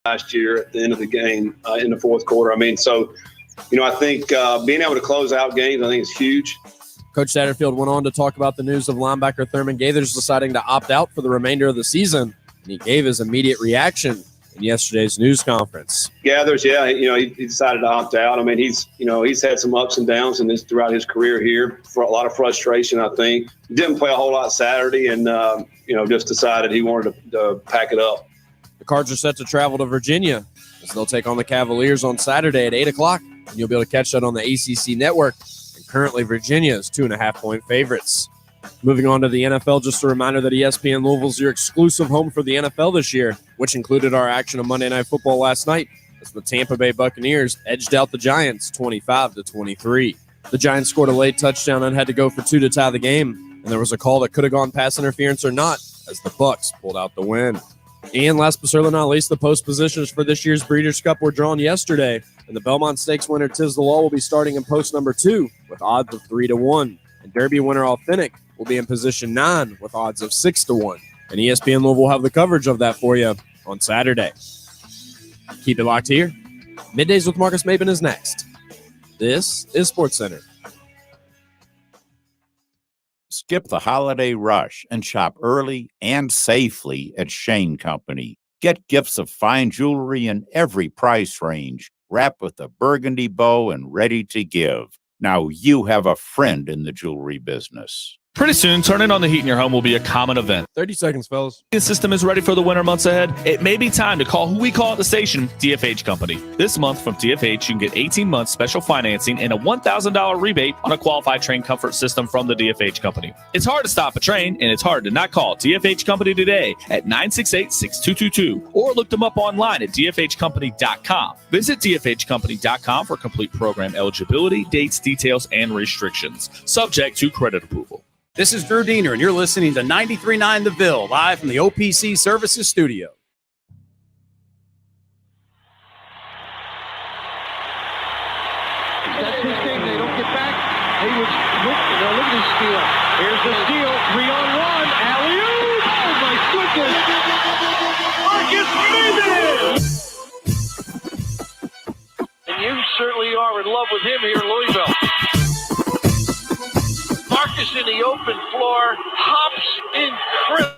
last year at the end of the game in the fourth quarter. I mean, so, I think being able to close out games, I think is huge. Coach Satterfield went on to talk about the news of linebacker Thurman Gaithers deciding to opt out for the remainder of the season, and he gave his immediate reaction in yesterday's news conference. Gathers, yeah, he decided to opt out. I mean, he's had some ups and downs throughout his career here. For a lot of frustration, I think. Didn't play a whole lot Saturday, and just decided he wanted to pack it up. The Cards are set to travel to Virginia as they'll take on the Cavaliers on Saturday at 8 o'clock, and you'll be able to catch that on the ACC network. And currently, Virginia is 2.5-point favorites. Moving on to the NFL, just a reminder that ESPN Louisville is your exclusive home for the NFL this year, which included our action on Monday Night Football last night as the Tampa Bay Buccaneers edged out the Giants 25-23. The Giants scored a late touchdown and had to go for 2 to tie the game, and there was a call that could have gone pass interference or not as the Bucs pulled out the win. And last but certainly not least, the post positions for this year's Breeders' Cup were drawn yesterday, and the Belmont Stakes winner Tiz the Law will be starting in post number 2 with odds of 3-1, and Derby winner Authentic will be in position 9 with odds of 6-1. And ESPN Louisville will have the coverage of that for you on Saturday. Keep it locked here. Middays with Marques Maybin is next. This is Sportscenter. Skip the holiday rush and shop early and safely at Shane Company. Get gifts of fine jewelry in every price range, wrapped with a burgundy bow and ready to give. Now you have a friend in the jewelry business. Pretty soon, turning on the heat in your home will be a common event. 30 seconds, fellas. The system is ready for the winter months ahead. It may be time to call who we call at the station DFH Company. This month from DFH, you can get 18 months special financing and a $1,000 rebate on a qualified train comfort system from the DFH Company. It's hard to stop a train, and it's hard to not call DFH Company today at 968-6222 or look them up online at dfhcompany.com. Visit dfhcompany.com for complete program eligibility, dates, details, and restrictions. Subject to credit approval. This is Drew Diener, and you're listening to 93.9 The Ville, live from the OPC Services Studio. That's his thing. They don't get back. Look at his steal. Here's the steal. 3-on-1. Alley-oop. Oh, my goodness. Marques Maybin. And you certainly are in love with him here in Louisville. Marques in the open floor, hops incredible.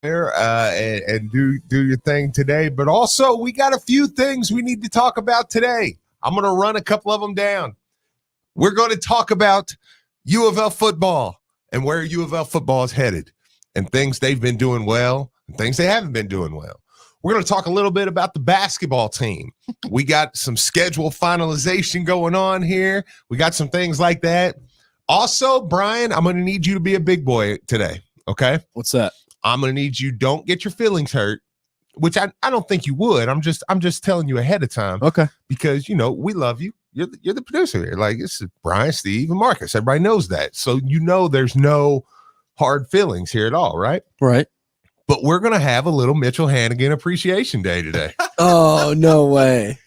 And do your thing today. But also, we got a few things we need to talk about today. I'm going to run a couple of them down. We're going to talk about U of L football and where U of L football is headed and things they've been doing well and things they haven't been doing well. We're going to talk a little bit about the basketball team. We got some schedule finalization going on here. We got some things like that. Also, Brian, I'm going to need you to be a big boy today, okay? What's that? I'm going to need you, don't get your feelings hurt, which I don't think you would. I'm just telling you ahead of time. Okay. Because, we love you. You're the producer here. Like, this is Brian, Steve, and Marques. Everybody knows that. So, there's no hard feelings here at all, right? Right. But we're going to have a little Mitchell Hannigan Appreciation Day today. Oh, no way.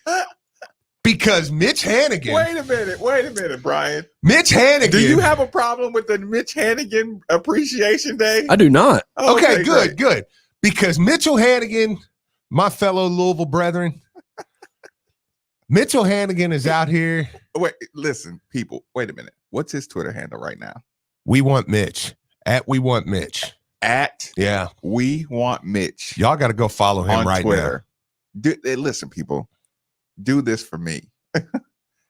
Because Mitch Hannigan. Wait a minute, Brian. Mitch Hannigan. Do you have a problem with the Mitch Hannigan Appreciation Day? I do not. Okay, great. good. Because Mitchell Hannigan, my fellow Louisville brethren, Mitchell Hannigan is out here. Wait, listen, people. Wait a minute. What's his Twitter handle right now? We want Mitch. At We Want Mitch. Yeah. We Want Mitch. Y'all got to go follow him on right Twitter. Listen, people. Do this for me.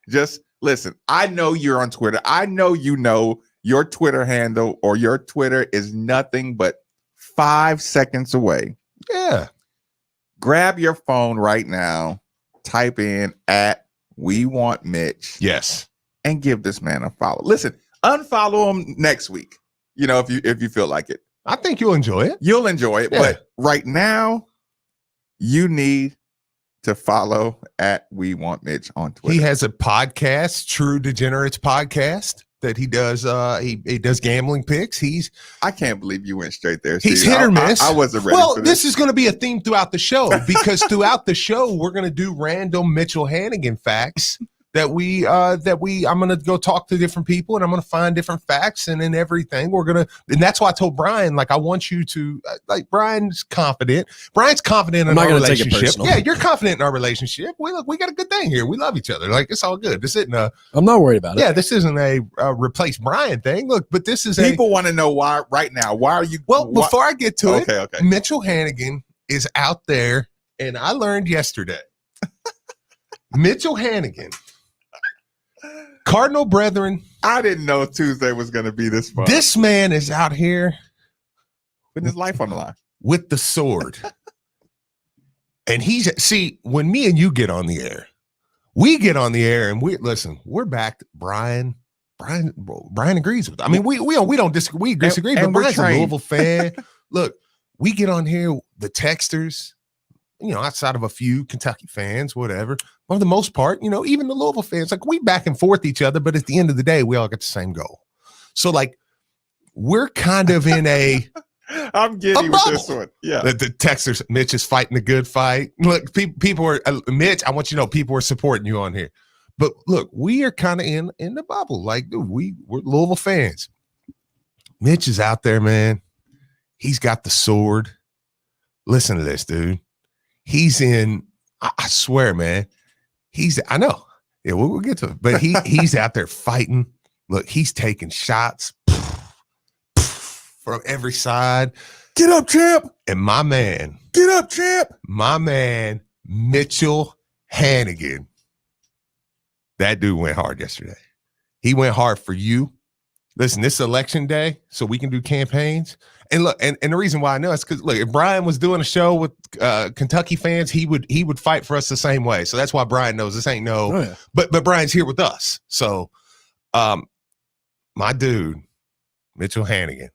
Just listen. I know you're on Twitter. I know you know your Twitter handle or your Twitter is nothing but 5 seconds away. Yeah. Grab your phone right now. Type in at We Want Mitch. Yes. And give this man a follow. Listen, unfollow him next week. You know, if you feel like it. I think you'll enjoy it. You'll enjoy it. Yeah. But right now, you need to follow at We Want Mitch on Twitter. He has a podcast, True Degenerates podcast, that he does. He does gambling picks. I can't believe you went straight there. He's Steve. hit or miss. I wasn't ready. Well, for this is going to be a theme throughout the show because throughout the show we're going to do random Mitchell Hannigan facts that I'm going to go talk to different people and I'm going to find different facts and then everything and that's why I told Brian, like, I want you to, like, Brian's confident in our relationship. Yeah, you're confident in our relationship. We got a good thing here. We love each other. Like, it's all good. This isn't I'm not worried about it. Yeah, this isn't a replace Brian thing. Look, but this is people want to know why right now. Why are you? Well, before I get to it, okay. Mitchell Hannigan is out there, and I learned yesterday. Mitchell Hannigan, Cardinal brethren. I didn't know Tuesday was going to be this fun. This man is out here with his life on the line with the sword. And when me and you get on the air, we get on the air and we're back to Brian agrees with. I mean, we don't disagree. We disagree, but Brian's a Louisville fan. Look, we get on here, the texters, you know, outside of a few Kentucky fans, whatever. For the most part, you know, even the Louisville fans, like, we back and forth each other, but at the end of the day, we all get the same goal. So, like, we're kind of in I'm giddy with this one. Yeah. The texters, Mitch is fighting a good fight. Look, people are, Mitch, I want you to know, people are supporting you on here. But look, we are kind of in the bubble. Like, dude, we're Louisville fans. Mitch is out there, man. He's got the sword. Listen to this, dude. He's in, I swear, man. I know. Yeah, we'll get to it. But he's out there fighting. Look, he's taking shots from every side. Get up, champ. And my man. Get up, champ. My man, Mitchell Hannigan. That dude went hard yesterday. He went hard for you. Listen, this is election day, so we can do campaigns. And look, and the reason why I know is because, look, if Brian was doing a show with Kentucky fans, he would fight for us the same way. So that's why Brian knows this ain't no. Oh, yeah. But Brian's here with us. So, my dude, Mitchell Hannigan,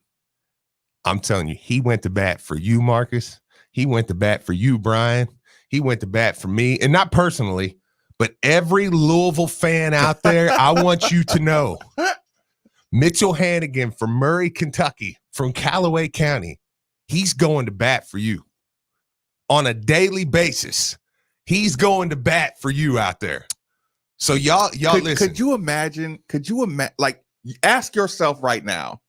I'm telling you, he went to bat for you, Marques. He went to bat for you, Brian. He went to bat for me, and not personally, but every Louisville fan out there. I want you to know. Mitchell Hannigan from Murray, Kentucky, from Callaway County, he's going to bat for you on a daily basis. He's going to bat for you out there. So y'all listen. Could you imagine? Like, ask yourself right now,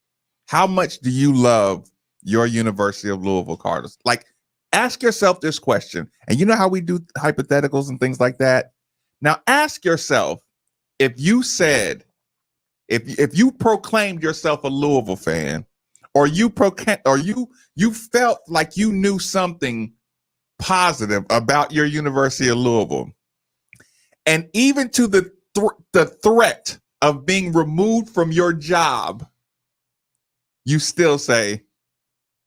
how much do you love your University of Louisville Cardinals? Like, ask yourself this question. And you know how we do hypotheticals and things like that? Now ask yourself, if you said, if you proclaimed yourself a Louisville fan, or you felt like you knew something positive about your University of Louisville, and even to the threat of being removed from your job, you still say,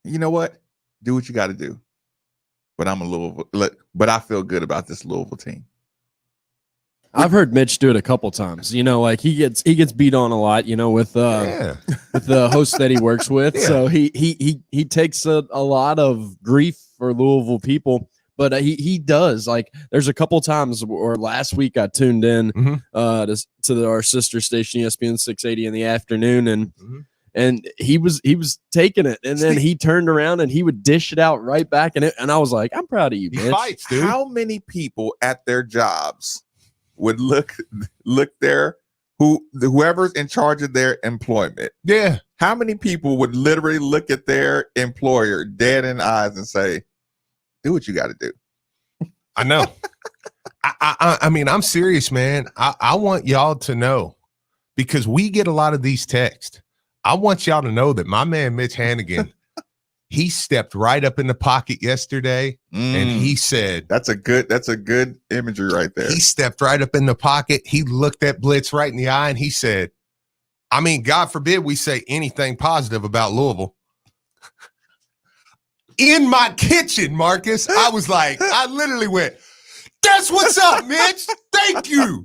you know what? Do what you got to do. But I'm a Louisville, but I feel good about this Louisville team. I've heard Mitch do it a couple times. You know, like he gets beat on a lot, you know, with the host that he works with. Yeah. So he takes a lot of grief for Louisville people, but he does. Like, there's a couple times, or last week I tuned in to our sister station ESPN 680 in the afternoon, and he was taking it, and then he turned around and he would dish it out right back, and I was like, I'm proud of you, Mitch. He fights, dude. How many people at their jobs would look there, whoever's in charge of their employment. Yeah. How many people would literally look at their employer dead in the eyes and say, do what you got to do? I know. I mean, I'm serious, man. I want y'all to know, because we get a lot of these texts. I want y'all to know that my man Mitch Hannigan, he stepped right up in the pocket yesterday and he said, that's a good imagery right there. He stepped right up in the pocket. He looked at Blitz right in the eye and he said, I mean, God forbid we say anything positive about Louisville. In my kitchen, Marques, I was like, I literally went, that's what's up, Mitch. Thank you.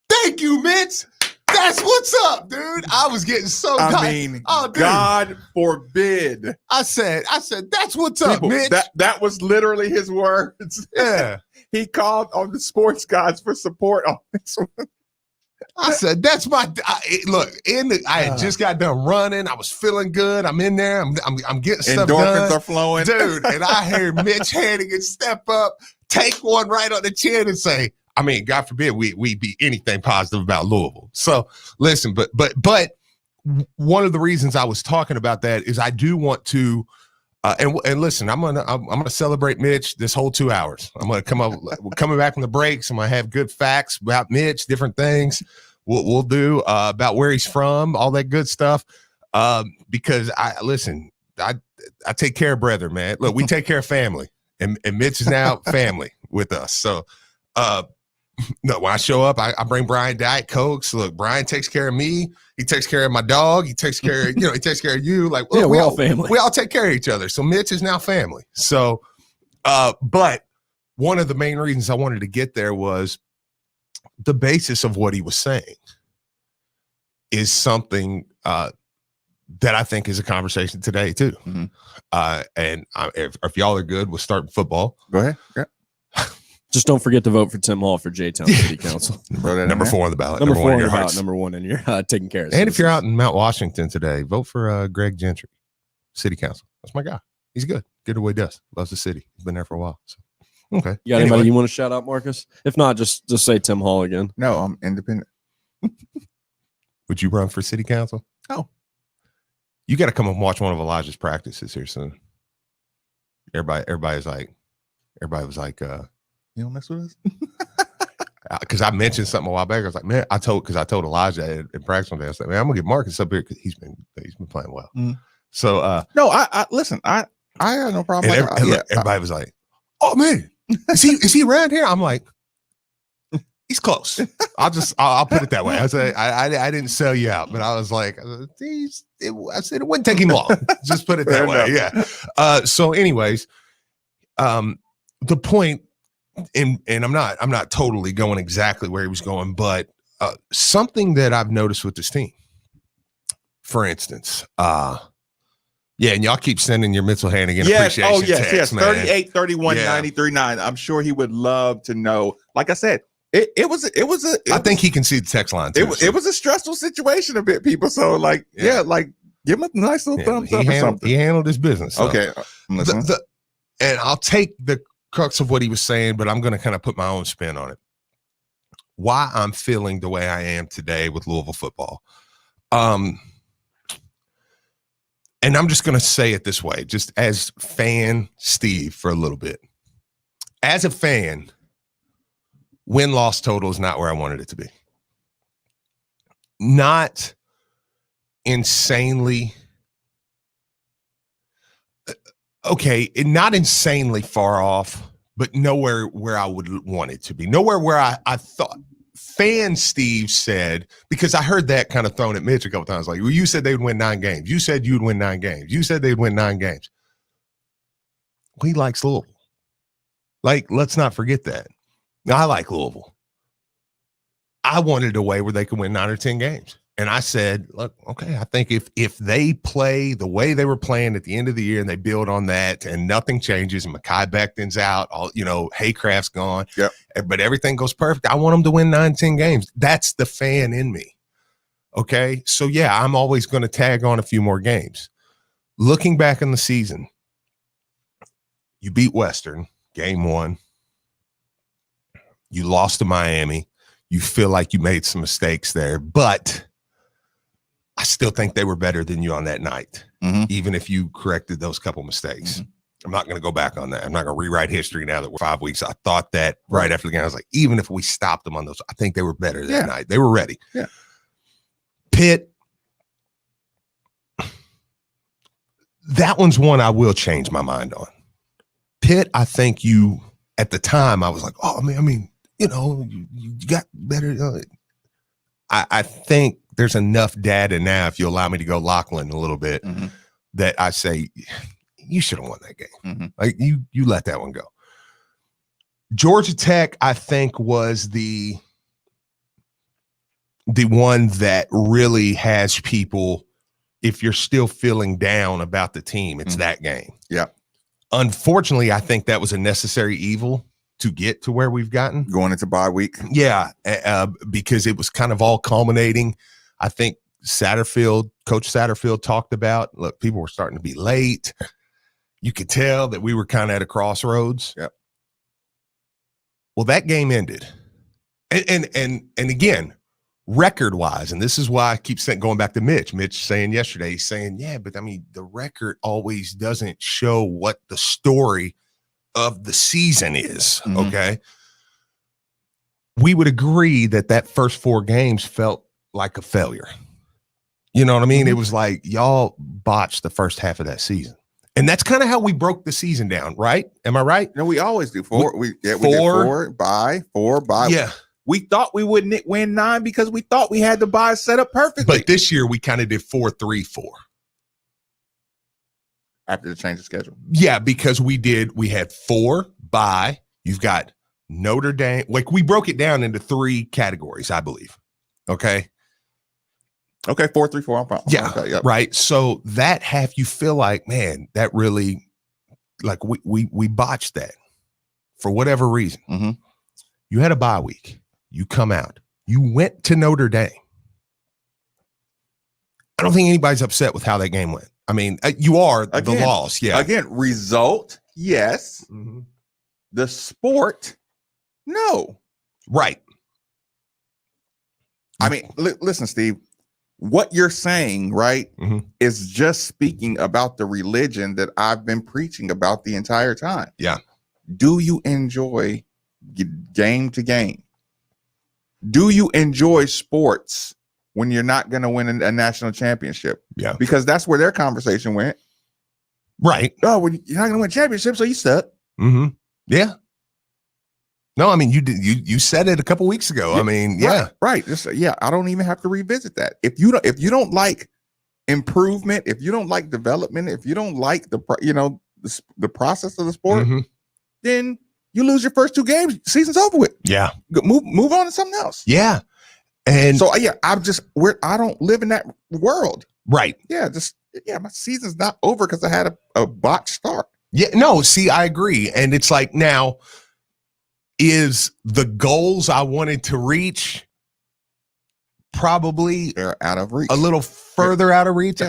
Thank you, Mitch. That's what's up, dude. I was getting so God forbid. I said, that's what's up, Mitch. That was literally his words. Yeah. He called on the sports guys for support on this one. I said, that's my look. I had just got done running. I was feeling good. I'm in there. I'm getting stuff Endorphins done. are flowing, dude. And I heard Mitch Hannigan step up, take one right on the chin, and say, I mean, God forbid we be anything positive about Louisville. So listen, but one of the reasons I was talking about that is I do want to. And listen, I'm gonna celebrate Mitch this whole 2 hours. I'm gonna coming back from the breaks. I'm gonna have good facts about Mitch, different things we'll do about where he's from, all that good stuff. Because I take care of brethren, man. Look, we take care of family, and Mitch is now family with us. So, no, when I show up, I bring Brian Diet Cokes. Look, Brian takes care of me. He takes care of my dog. He takes care of, he takes care of you. Like, yeah, we're all family. We all take care of each other. So Mitch is now family. So, but one of the main reasons I wanted to get there was the basis of what he was saying is something that I think is a conversation today too. Mm-hmm. And if y'all are good, we'll start football. Go ahead. Yeah. Just don't forget to vote for Tim Hall for J-Town City Council. Number 4 on the ballot. Number 4 on the hearts. ballot. Number 1 in your taking care of. And if you're out in Mount Washington today, vote for Greg Gentry, City Council. That's my guy. He's good. Good at what he does. Loves the city. He's been there for a while. So, okay. You got anybody you want to shout out, Marques? If not, just say Tim Hall again. No, I'm independent. Would you run for City Council? Oh. You got to come and watch one of Elijah's practices here soon. Everybody was like, you don't mess with us? Because I mentioned something a while back. I was like, man, I told Elijah in practice one day, I was like, man, I'm gonna get Marques up here because he's been playing well. Mm. So no, I listen, I have no problem. Everybody was like, oh man, is he around here? I'm like, he's close. I'll put it that way. I said I didn't sell you out, but I was like, I said it wouldn't take him long. Just put it that way. Yeah. So anyways, the point, and I'm not totally going exactly where he was going, but something that I've noticed with this team, for instance, and y'all keep sending your Mitchell Hannigan appreciation text, man. 38 31 93 9. I'm sure he would love to know. Like I said, it was I think he can see the text line too. It was a stressful situation a bit, people. So like give him a nice little thumbs up or something. He handled his business. So. Okay. And I'll take the crux of what he was saying, but I'm going to kind of put my own spin on it. Why I'm feeling the way I am today with Louisville football. And I'm just going to say it this way, just as fan Steve for a little bit. As a fan, win-loss total is not where I wanted it to be. Not insanely not insanely far off, but nowhere where I would want it to be. Nowhere where I thought. Fan Steve said, because I heard that kind of thrown at Mitch a couple times, like, well, you said they would win 9 games. You said you'd win 9 games. You said they'd win 9 games. Well, he likes Louisville. Like, let's not forget that. Now, I like Louisville. I wanted a way where they could win 9 or 10 games. And I said, look, okay, I think if they play the way they were playing at the end of the year and they build on that and nothing changes and Mekhi Becton's out, Haycraft's gone, but everything goes perfect, I want them to win 9, 10 games. That's the fan in me. Okay? So, yeah, I'm always going to tag on a few more games. Looking back in the season, you beat Western, game 1. You lost to Miami. you feel like you made some mistakes there, but I still think they were better than you on that night, even if you corrected those couple mistakes. I'm not going to go back on that. I'm not going to rewrite history now that we're 5 weeks. I thought that right after the game. I was like, even if we stopped them on those, I think they were better that night. They were ready. Yeah. Pitt, that one's one I will change my mind on. Pitt, I think at the time, I was like, oh, I mean, you know, you got better. I think there's enough data now, if you allow me to go Lachlan a little bit, that I say you should have won that game. Like you let that one go. Georgia Tech, I think, was the one that really has people, if you're still feeling down about the team, it's that game. Yeah. Unfortunately, I think that was a necessary evil to get to where we've gotten. Going into bye week. Yeah, because it was kind of all culminating. I think Coach Satterfield talked about, look, people were starting to be late. You could tell that we were kind of at a crossroads. Yep. Well, that game ended. And again, record-wise, and this is why I keep going back to Mitch saying yesterday, he's saying, yeah, but I mean, the record always doesn't show what the story of the season is, okay? We would agree that first 4 games felt like a failure. You know what I mean? It was like y'all botched the first half of that season. And that's kind of how we broke the season down, right? Am I right? No, we always do 4. We did 4 bye. Yeah. We thought we wouldn't win 9 because we thought we had the bye set up perfectly. But this year we kind of did 4-3-4. After the change of schedule. Yeah, because we had 4 bye. You've got Notre Dame. Like, we broke it down into 3 categories, I believe. Okay. 4-3-4. I'm fine. Yeah. Okay, yep. Right. So that half, you feel like, man, that really, like, we botched that for whatever reason. You had a bye week. You come out. You went to Notre Dame. I don't think anybody's upset with how that game went. I mean, you are the loss. Yeah. Again, result, yes. The sport, no. Right. I mean, listen, Steve, what you're saying, right, is just speaking about the religion that I've been preaching about the entire time. Yeah. Do you enjoy game to game? Do you enjoy sports when you're not going to win a national championship? Yeah. Because that's where their conversation went. Right. Oh, well, you're not going to win a championship, so you suck. Yeah. No, I mean, you said it a couple weeks ago. I mean, yeah. Right. I don't even have to revisit that. If you don't like improvement, if you don't like development, if you don't like the process of the sport, then you lose your first 2 games, season's over with. Yeah. Move on to something else. Yeah. And so I don't live in that world. Right. Yeah, my season's not over because I had a botched start. Yeah, no, see, I agree. And it's like, now, is the goals I wanted to reach probably They're out of reach. a little further out of reach?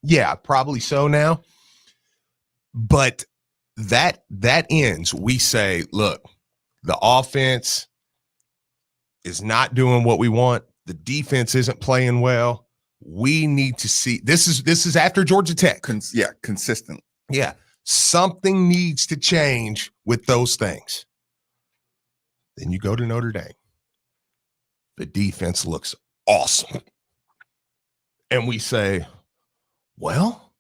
Yeah, probably so now. But that ends. We say, look, the offense is not doing what we want. The defense isn't playing well. We need to see, this is after Georgia Tech. Consistent. Yeah. Something needs to change with those things. Then you go to Notre Dame. The defense looks awesome. And we say, well,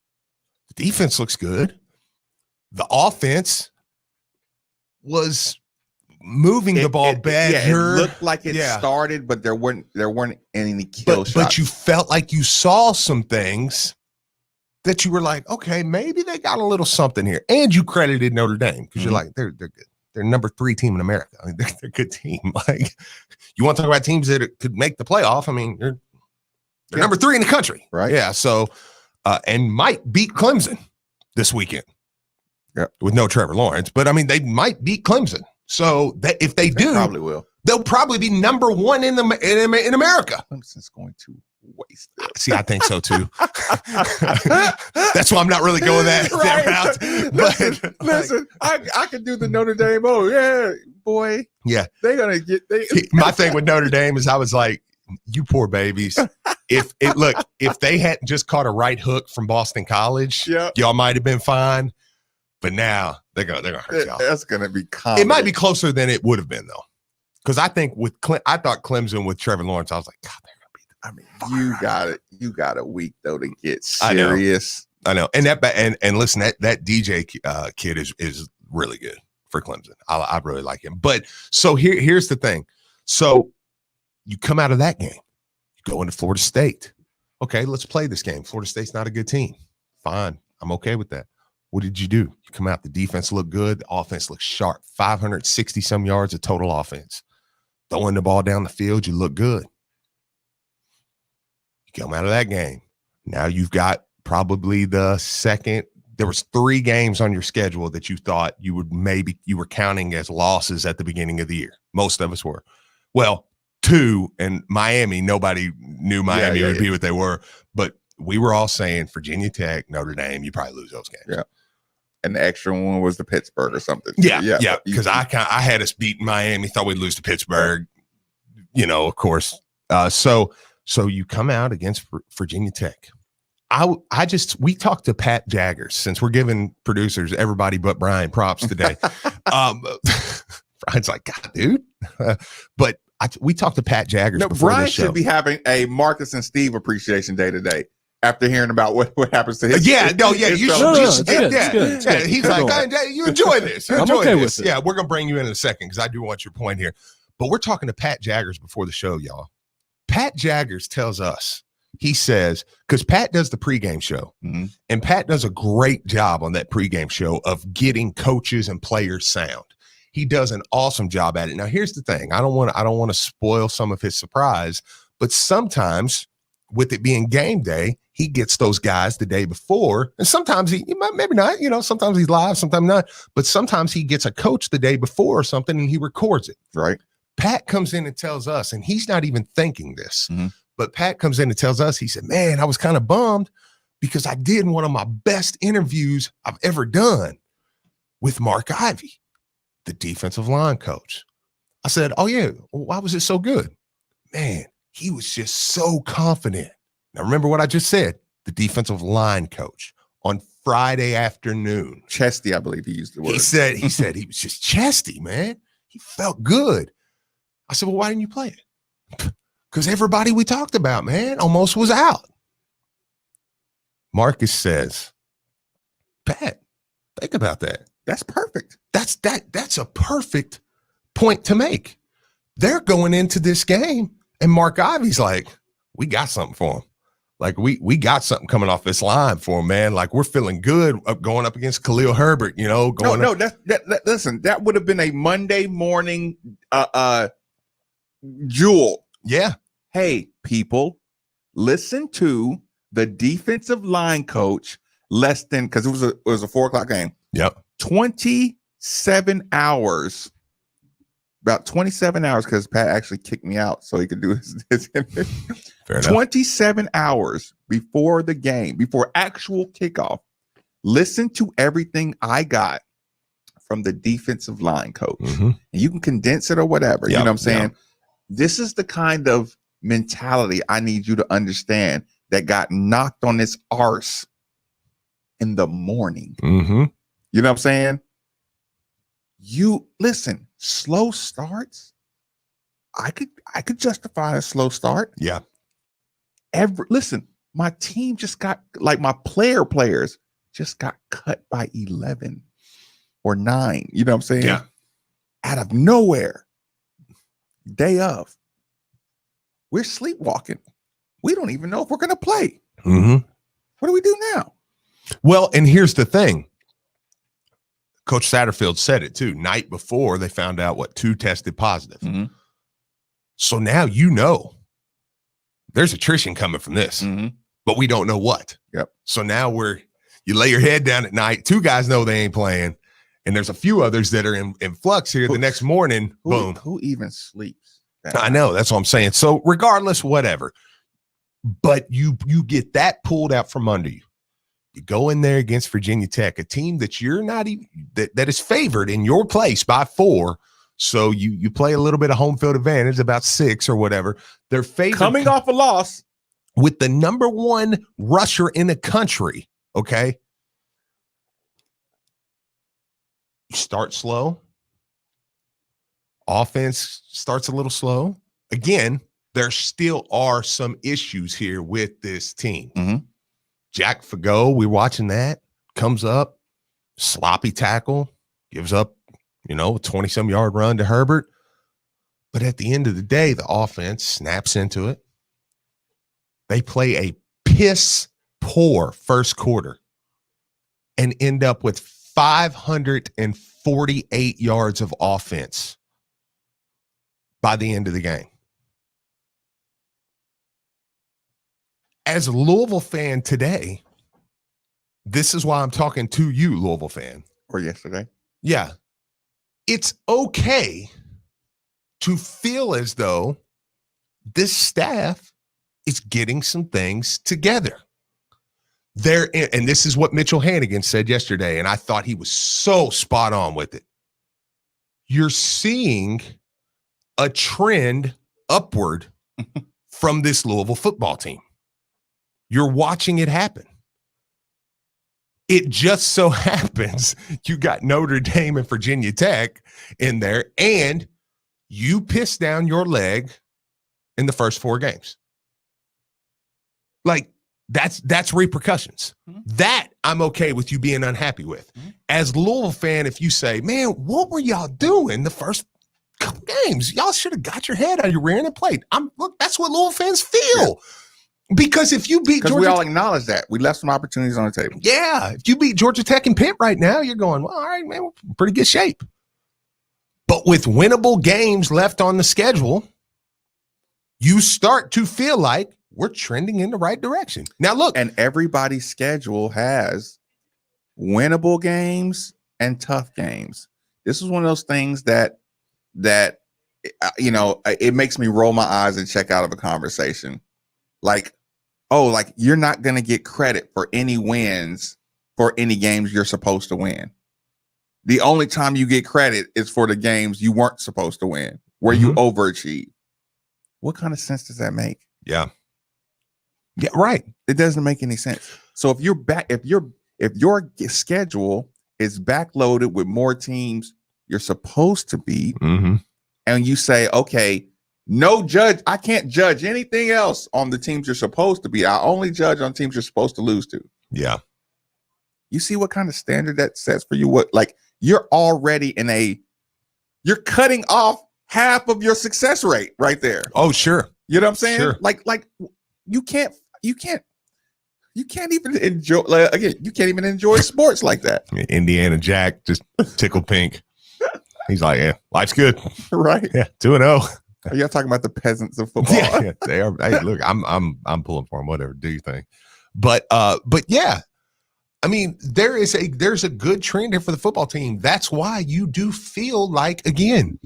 the defense looks good. The offense was moving the ball better. It looked like it started, but there weren't any kill shots. But you felt like you saw some things that you were like, okay, maybe they got a little something here. And you credited Notre Dame because you're like, they're good. They're number 3 team in America. I mean, they're a good team. Like, you want to talk about teams that could make the playoff? I mean, they're number 3 in the country, right? Yeah. So, and might beat Clemson this weekend. Yeah, with no Trevor Lawrence, but I mean, they might beat Clemson. So that if they do, probably will. They'll probably be number 1 in America. Clemson's going to wasted. See, I think so too. That's why I'm not really going that route. Listen, I could do the Notre Dame. Oh yeah, boy. Yeah, they're gonna get. My thing with Notre Dame is I was like, you poor babies. If they hadn't just caught a right hook from Boston College, y'all might have been fine. But now they're gonna hurt y'all. That's gonna be comedy. It might be closer than it would have been though, because I think I thought Clemson with Trevor Lawrence, I was like, God, they're gonna beat them. I mean, you got it. You got a week though to get serious. I know. And listen, that DJ kid is really good for Clemson. I really like him. But so here's the thing. So you come out of that game, you go into Florida State. Okay, let's play this game. Florida State's not a good team. Fine, I'm okay with that. What did you do? You come out, the defense looked good, the offense looked sharp, 560 some yards of total offense. Throwing the ball down the field, you look good. You come out of that game. Now you've got probably the second. There was 3 games on your schedule that you thought you were counting as losses at the beginning of the year. Most of us were. Well, 2 and Miami, nobody knew Miami would be what they were, but we were all saying Virginia Tech, Notre Dame, you probably lose those games. Yeah. And the extra one was the Pittsburgh or something. Yeah. Because I had us beating Miami, thought we'd lose to Pittsburgh, of course. So you come out against Virginia Tech. We talked to Pat Jaggers, since we're giving producers, everybody but Brian, props today. Brian's like, God, dude. But we talked to Pat Jaggers. No, before Brian this show. should be having a Marques and Steve appreciation day today. After hearing about what happens to his, you should. It's good. Yeah, he's like, you enjoy this. I'm okay with it. Yeah, we're gonna bring you in a second because I do want your point here. But we're talking to Pat Jaggers before the show, y'all. Pat Jaggers tells us, he says, because Pat does the pregame show, and Pat does a great job on that pregame show of getting coaches and players sound. He does an awesome job at it. Now, here's the thing: I don't want to spoil some of his surprise, but sometimes, with it being game day, he gets those guys the day before, and sometimes he might, maybe not. Sometimes he's live, sometimes not. But sometimes he gets a coach the day before or something, and he records it. Right. Pat comes in and tells us, and he's not even thinking this, but Pat comes in and tells us, he said, man, I was kind of bummed because I did one of my best interviews I've ever done with Mark Ivey, the defensive line coach. I said, oh, yeah, why was it so good? Man, he was just so confident. Now, remember what I just said, the defensive line coach on Friday afternoon. Chesty, I believe he used the word. He said he was just chesty, man. He felt good. I said, well, why didn't you play it? Because everybody we talked about, man, almost was out. Marques says, Pat, think about that. That's perfect. That's a perfect point to make. They're going into this game, and Mark Ivey's like, we got something for him. Like, we got something coming off this line for him, man. Like, we're feeling good going up against Khalil Herbert, Listen, that would have been a Monday morning jewel. Yeah. Hey, people, listen to the defensive line coach because it was a 4:00 game. Yep. 27 hours. About 27 hours, because Pat actually kicked me out so he could do his interview. 27 hours before the game, before actual kickoff. Listen to everything I got from the defensive line coach. And you can condense it or whatever. You know what I'm saying? Yep. This is the kind of mentality I need you to understand that got knocked on its arse in the morning. You know what I'm saying? You listen, slow starts. I could justify a slow start. Yeah. Listen, my team just got, like, my players just got cut by 11 or 9. You know what I'm saying? Yeah. Out of nowhere. Day of. We're sleepwalking. We don't even know if we're going to play. What do we do now? Well, and here's the thing. Coach Satterfield said it too. Night before, they found out 2 tested positive. So now there's attrition coming from this, but we don't know what. Yep. So now you lay your head down at night. 2 guys know they ain't playing, and there's a few others that are in flux here. The next morning, boom. Who even sleeps? I know. That's what I'm saying. So regardless, whatever. but you get that pulled out from under you. You go in there against Virginia Tech, a team that you're not even that is favored in your place by 4. So you play a little bit of home field advantage, about 6 or whatever. They're favored Coming off a loss with the number 1 rusher in the country. Okay. You start slow. Offense starts a little slow. Again, there still are some issues here with this team. Mm-hmm. Jack Fago, we're watching that, comes up, sloppy tackle, gives up, a 20-some yard run to Herbert. But at the end of the day, the offense snaps into it. They play a piss poor first quarter and end up with 548 yards of offense by the end of the game. As a Louisville fan today, this is why I'm talking to you, Louisville fan. or yesterday. Yeah. It's okay to feel as though this staff is getting some things together. And this is what Mitchell Hannigan said yesterday, and I thought he was so spot on with it. You're seeing a trend upward from this Louisville football team. You're watching it happen. It just so happens you got Notre Dame and Virginia Tech in there, and you pissed down your leg in the first 4 games. Like, that's repercussions. Mm-hmm. That I'm okay with you being unhappy with. Mm-hmm. As a Louisville fan, if you say, man, what were y'all doing the first couple games? Y'all should have got your head out of your rear end and played. Look, that's what Louisville fans feel. Yeah. Because if you beat Georgia, we all acknowledge that. We left some opportunities on the table. Yeah. If you beat Georgia Tech and Pitt right now, you're going, well, all right, man, we're in pretty good shape. But with winnable games left on the schedule, you start to feel like we're trending in the right direction. Now, look. And everybody's schedule has winnable games and tough games. This is one of those things that it makes me roll my eyes and check out of a conversation. Like, you're not going to get credit for any wins for any games you're supposed to win. The only time you get credit is for the games you weren't supposed to win, where you overachieve. What kind of sense does that make? Yeah. Yeah, right. It doesn't make any sense. So if your schedule is backloaded with more teams you're supposed to beat, and you say, okay, I can't judge anything else on the teams you're supposed to beat. I only judge on teams you're supposed to lose to. Yeah. You see what kind of standard that sets for you? You're already you're cutting off half of your success rate right there. Oh, sure. You know what I'm saying? Sure. Like you can't even enjoy, you can't even enjoy sports like that. Indiana Jack just tickled pink. He's like, yeah, life's good. Right. Yeah. 2-0. Are y'all talking about the peasants of football? Yeah, they are. Hey, look, I'm pulling for them, whatever, do you think? But yeah, I mean, there's a good trend here for the football team. That's why you do feel like, again,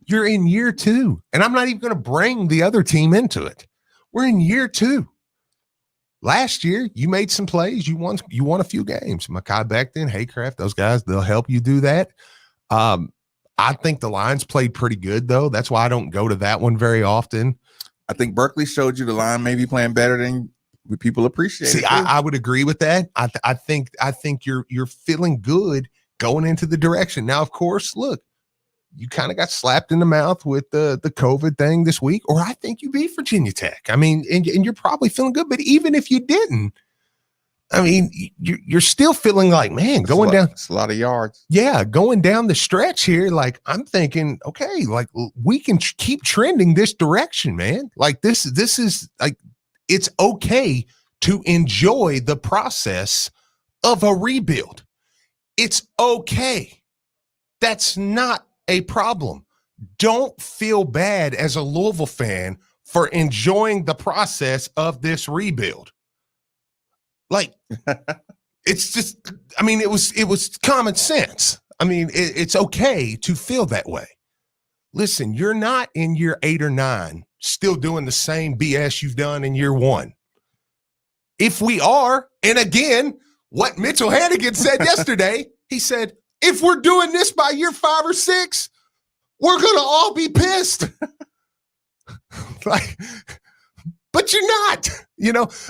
you're in year 2. And I'm not even going to bring the other team into it. We're in year 2. Last year, you made some plays. You won a few games. Mekhi Becton, Haycraft, those guys, they'll help you do that. I think the Lions played pretty good, though. That's why I don't go to that one very often. I think Berkeley showed you the line may be playing better than people appreciate. See, I would agree with that. I think you're feeling good going into the direction. Now, of course, look, you kind of got slapped in the mouth with the COVID thing this week, or I think you beat Virginia Tech. I mean, and you're probably feeling good, but even if you didn't, I mean, you're still feeling like, man, down. It's a lot of yards. Yeah, going down the stretch here, like I'm thinking, okay, like we can keep trending this direction, man. Like this is like, it's okay to enjoy the process of a rebuild. It's okay. That's not a problem. Don't feel bad as a Louisville fan for enjoying the process of this rebuild. Like, it's just, I mean, it was common sense. I mean, it's okay to feel that way. Listen, you're not in year 8 or 9 still doing the same BS you've done in year 1. If we are, and again, what Mitchell Hannigan said yesterday, he said, if we're doing this by year 5 or 6, we're going to all be pissed. Like, but you're not,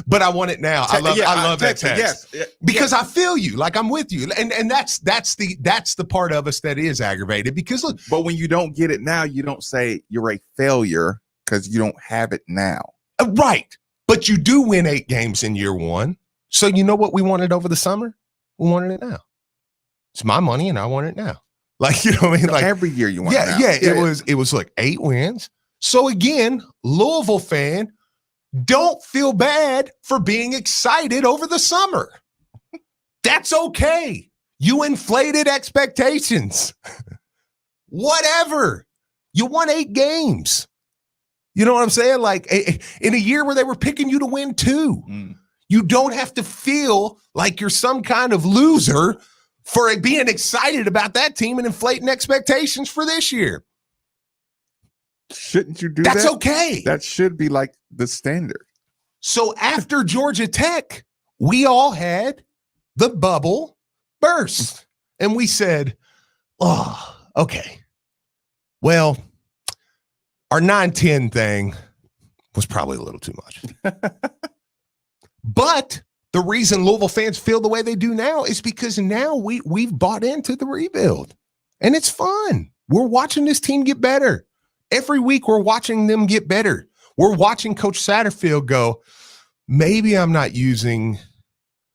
but I want it now. I love that text. Yes. Because I feel you, like I'm with you. And that's the part of us that is aggravated, because look, but when you don't get it now, you don't say you're a failure because you don't have it now. Right. But you do win 8 games in year 1. So you know what we wanted over the summer? We wanted it now. It's my money and I want it now. Like, you know what I mean? Like every year you want it now. Yeah. It was like 8 wins. So again, Louisville fan, don't feel bad for being excited over the summer. That's okay. You inflated expectations. Whatever. You won 8 games. You know what I'm saying? Like in a year where they were picking you to win 2. You don't have to feel like you're some kind of loser for being excited about that team and inflating expectations for this year. Shouldn't you do that? That's that? okay. That should be like the standard. So after Georgia Tech, we all had the bubble burst. And we said, oh, okay. Well, our 9-10 thing was probably a little too much. But the reason Louisville fans feel the way they do now is because now we've bought into the rebuild. And it's fun. We're watching this team get better. Every week we're watching them get better. We're watching Coach Satterfield go, maybe I'm not using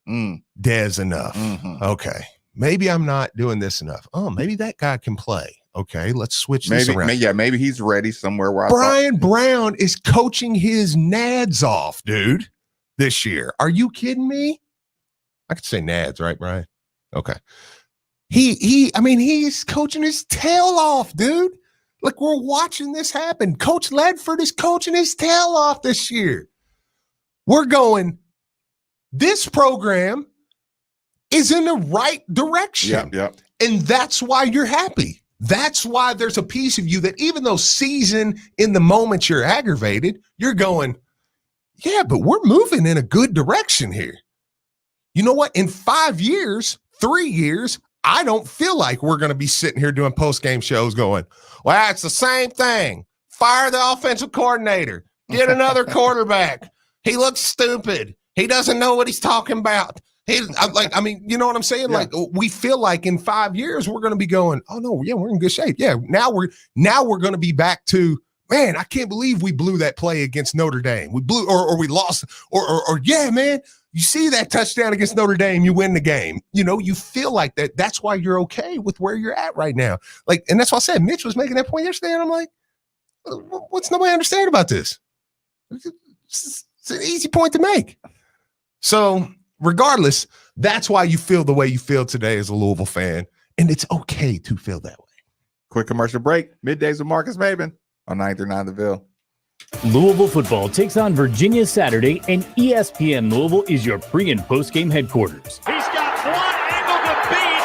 Dez enough. Mm-hmm. Okay. Maybe I'm not doing this enough. Oh, maybe that guy can play. Okay, let's switch this around. Maybe he's ready somewhere where Brian Brown is coaching his nads off, dude, this year. Are you kidding me? I could say nads, right, Brian? Okay. He's coaching his tail off, dude. Like, we're watching this happen. Coach Ledford is coaching his tail off this year. We're going, this program is in the right direction. Yep. And that's why you're happy. That's why there's a piece of you that even though season in the moment you're aggravated, you're going, yeah, but we're moving in a good direction here. You know what? In 5 years, 3 years, I don't feel like we're going to be sitting here doing post-game shows going, well, it's the same thing. Fire the offensive coordinator. Get another quarterback. He looks stupid. He doesn't know what he's talking about. You know what I'm saying? Yeah. Like, we feel like in 5 years we're going to be going, oh no, yeah, we're in good shape. Yeah, now we're going to be back to, man, I can't believe we blew that play against Notre Dame. We blew or we lost or yeah, man, you see that touchdown against Notre Dame, you win the game. You know, you feel like that. That's why you're okay with where you're at right now. Like, and that's why I said Mitch was making that point yesterday, and I'm like, what's nobody understand about this? It's an easy point to make. So regardless, that's why you feel the way you feel today as a Louisville fan, and it's okay to feel that way. Quick commercial break. Middays with Marques Maybin on 939 The Ville. Louisville football takes on Virginia Saturday, and ESPN Louisville is your pre- and post-game headquarters. He's got one angle to beat,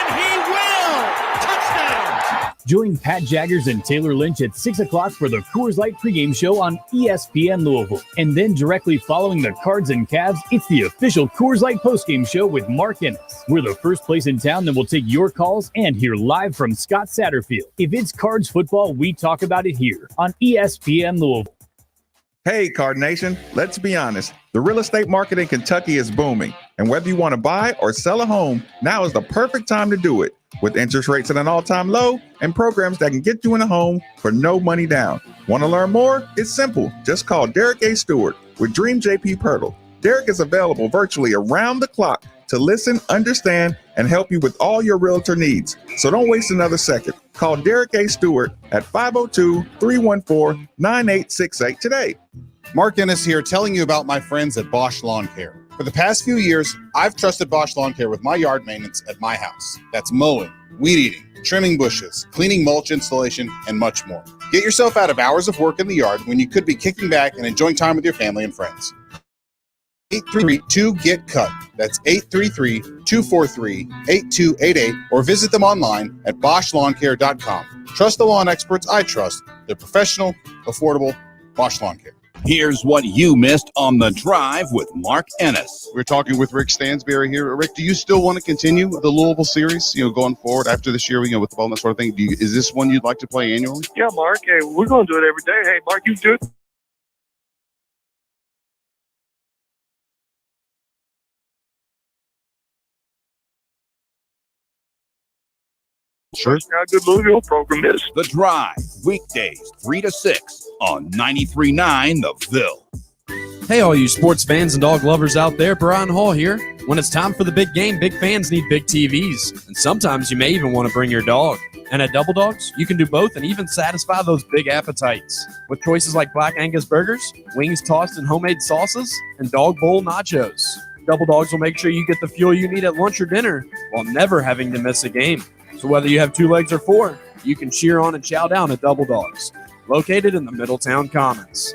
and he will! Touchdown! Join Pat Jaggers and Taylor Lynch at 6 o'clock for the Coors Light pregame show on ESPN Louisville. And then directly following the Cards and Cavs, it's the official Coors Light postgame show with Mark Ennis. We're the first place in town that will take your calls and hear live from Scott Satterfield. If it's Cards football, we talk about it here on ESPN Louisville. Hey, Card Nation, let's be honest. The real estate market in Kentucky is booming. And whether you want to buy or sell a home, now is the perfect time to do it. With interest rates at an all-time low and programs that can get you in a home for no money down. Want to learn more? It's simple. Just call Derek A. Stewart with Dream JP Pirtle. Derek is available virtually around the clock to listen, understand, and help you with all your realtor needs. So don't waste another second. Call Derek A. Stewart at 502-314-9868 today. Mark Ennis here, telling you about my friends at Bosch Lawn Care. For the past few years, I've trusted Bosch Lawn Care with my yard maintenance at my house. That's mowing, weed eating, trimming bushes, cleaning mulch installation, and much more. Get yourself out of hours of work in the yard when you could be kicking back and enjoying time with your family and friends. 833-2-GET-CUT. That's 833-243-8288, or visit them online at BoschLawnCare.com. Trust the lawn experts I trust. They're professional, affordable. Bosch Lawn Care. Here's what you missed on The Drive with Mark Ennis. We're talking with Rick Stansberry here. Rick, do you still want to continue the Louisville series, going forward after this year, with the ball and that sort of thing? Is this one you'd like to play annually? Yeah, Mark. Hey, we're going to do it every day. Hey, Mark, you do it. Sure. How good Louisville program is. The Drive, weekdays 3 to 6 on 93.9 The Ville. Hey, all you sports fans and dog lovers out there, Brian Hall here. When it's time for the big game, big fans need big TVs. And sometimes you may even want to bring your dog. And at Double Dogs, you can do both and even satisfy those big appetites. With choices like Black Angus burgers, wings tossed in homemade sauces, and dog bowl nachos. Double Dogs will make sure you get the fuel you need at lunch or dinner while never having to miss a game. So whether you have 2 legs or 4, you can cheer on and chow down at Double Dogs, located in the Middletown Commons.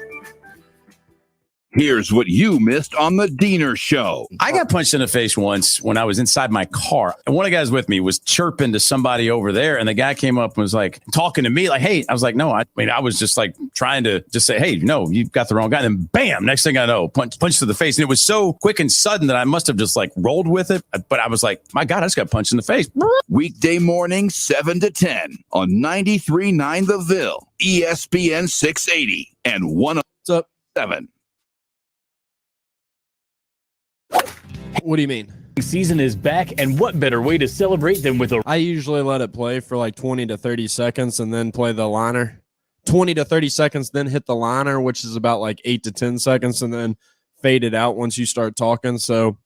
Here's what you missed on the Diener Show. I got punched in the face once when I was inside my car. And one of the guys with me was chirping to somebody over there. And the guy came up and was like talking to me like, hey, I was like, no, I was just like trying to just say, hey, no, you got the wrong guy. And then bam, next thing I know, punch to the face. And it was so quick and sudden that I must have just like rolled with it. But I was like, my God, I just got punched in the face. Weekday morning, 7 to 10 on 93.9 The Ville, ESPN 680 and 107. What do you mean? Season is back, and what better way to celebrate than with a... I usually let it play for like 20 to 30 seconds and then play the liner. 20 to 30 seconds, then hit the liner, which is about like 8 to 10 seconds, and then fade it out once you start talking. So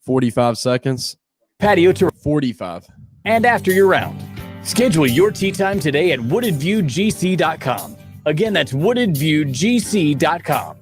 45 seconds. patio to 45. and after your round. Schedule your tee time today at woodedviewgc.com. Again, that's woodedviewgc.com.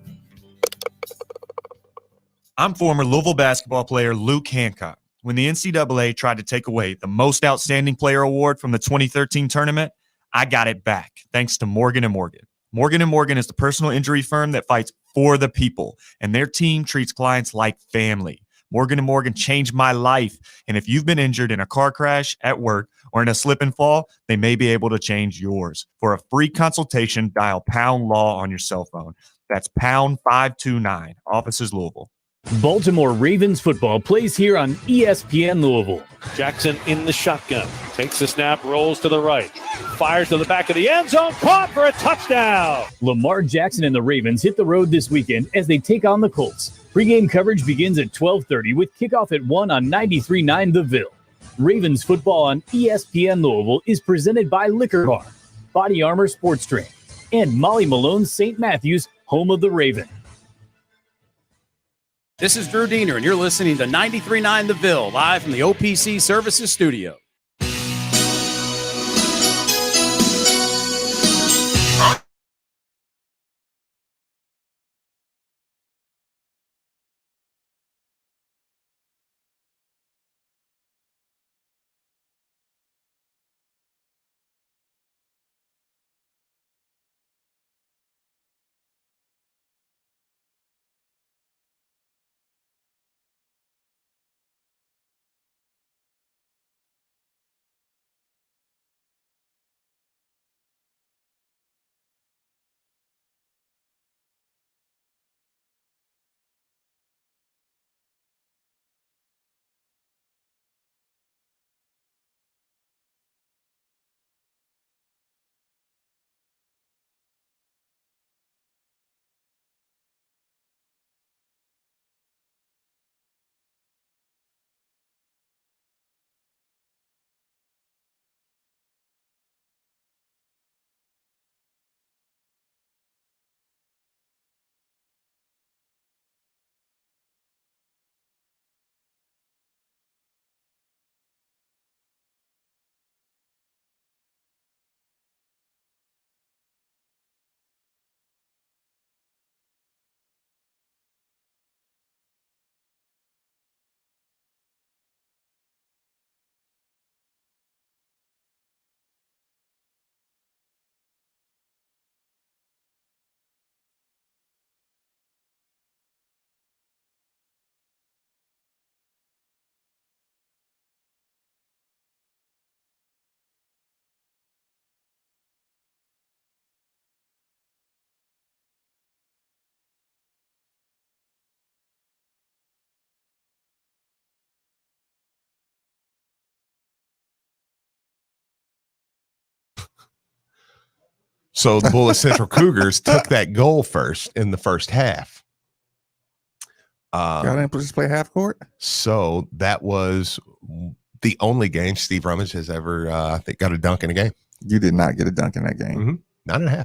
I'm former Louisville basketball player Luke Hancock. When the NCAA tried to take away the Most Outstanding Player award from the 2013 tournament, I got it back thanks to Morgan & Morgan. Morgan & Morgan is the personal injury firm that fights for the people, and their team treats clients like family. Morgan & Morgan changed my life, and if you've been injured in a car crash, at work, or in a slip and fall, they may be able to change yours. For a free consultation, dial #LAW on your cell phone. That's #529, offices Louisville. Baltimore Ravens football plays here on ESPN Louisville. Jackson in the shotgun. Takes the snap, rolls to the right. Fires to the back of the end zone. Caught for a touchdown. Lamar Jackson and the Ravens hit the road this weekend as they take on the Colts. Pre-game coverage begins at 12:30 with kickoff at 1 on 93.9 The Ville. Ravens football on ESPN Louisville is presented by Liquor Bar, Body Armor Sports Drink, and Molly Malone's St. Matthews, home of the Raven. This is Drew Diener, and you're listening to 93.9 The Ville, live from the OPC Services Studio. So the Bullis Central Cougars took that goal first in the first half. Y'all didn't just play half court? So that was the only game Steve Rummage has ever, I think, got a dunk in a game. You did not get a dunk in that game. 9.5.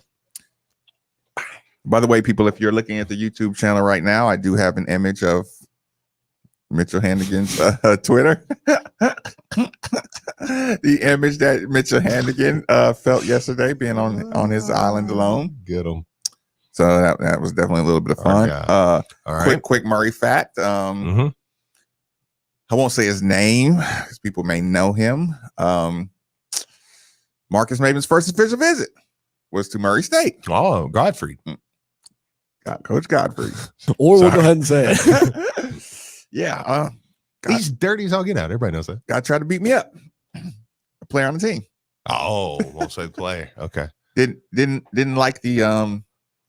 By the way, people, if you're looking at the YouTube channel right now, I do have an image of Mitchell Hannigan's Twitter. The image that Mitchell Hannigan felt yesterday being on his island alone. Get him. So that was definitely a little bit of fun. All right. Quick Murray fact. I won't say his name because people may know him. Marques Maybin's first official visit was to Murray State. Oh, Godfrey. Coach Godfrey. Or we'll go ahead and say it. Yeah. He's dirty as all get out. Everybody knows that. Guy tried to beat me up. A player on the team. Oh, won't say the player. Okay. Didn't like the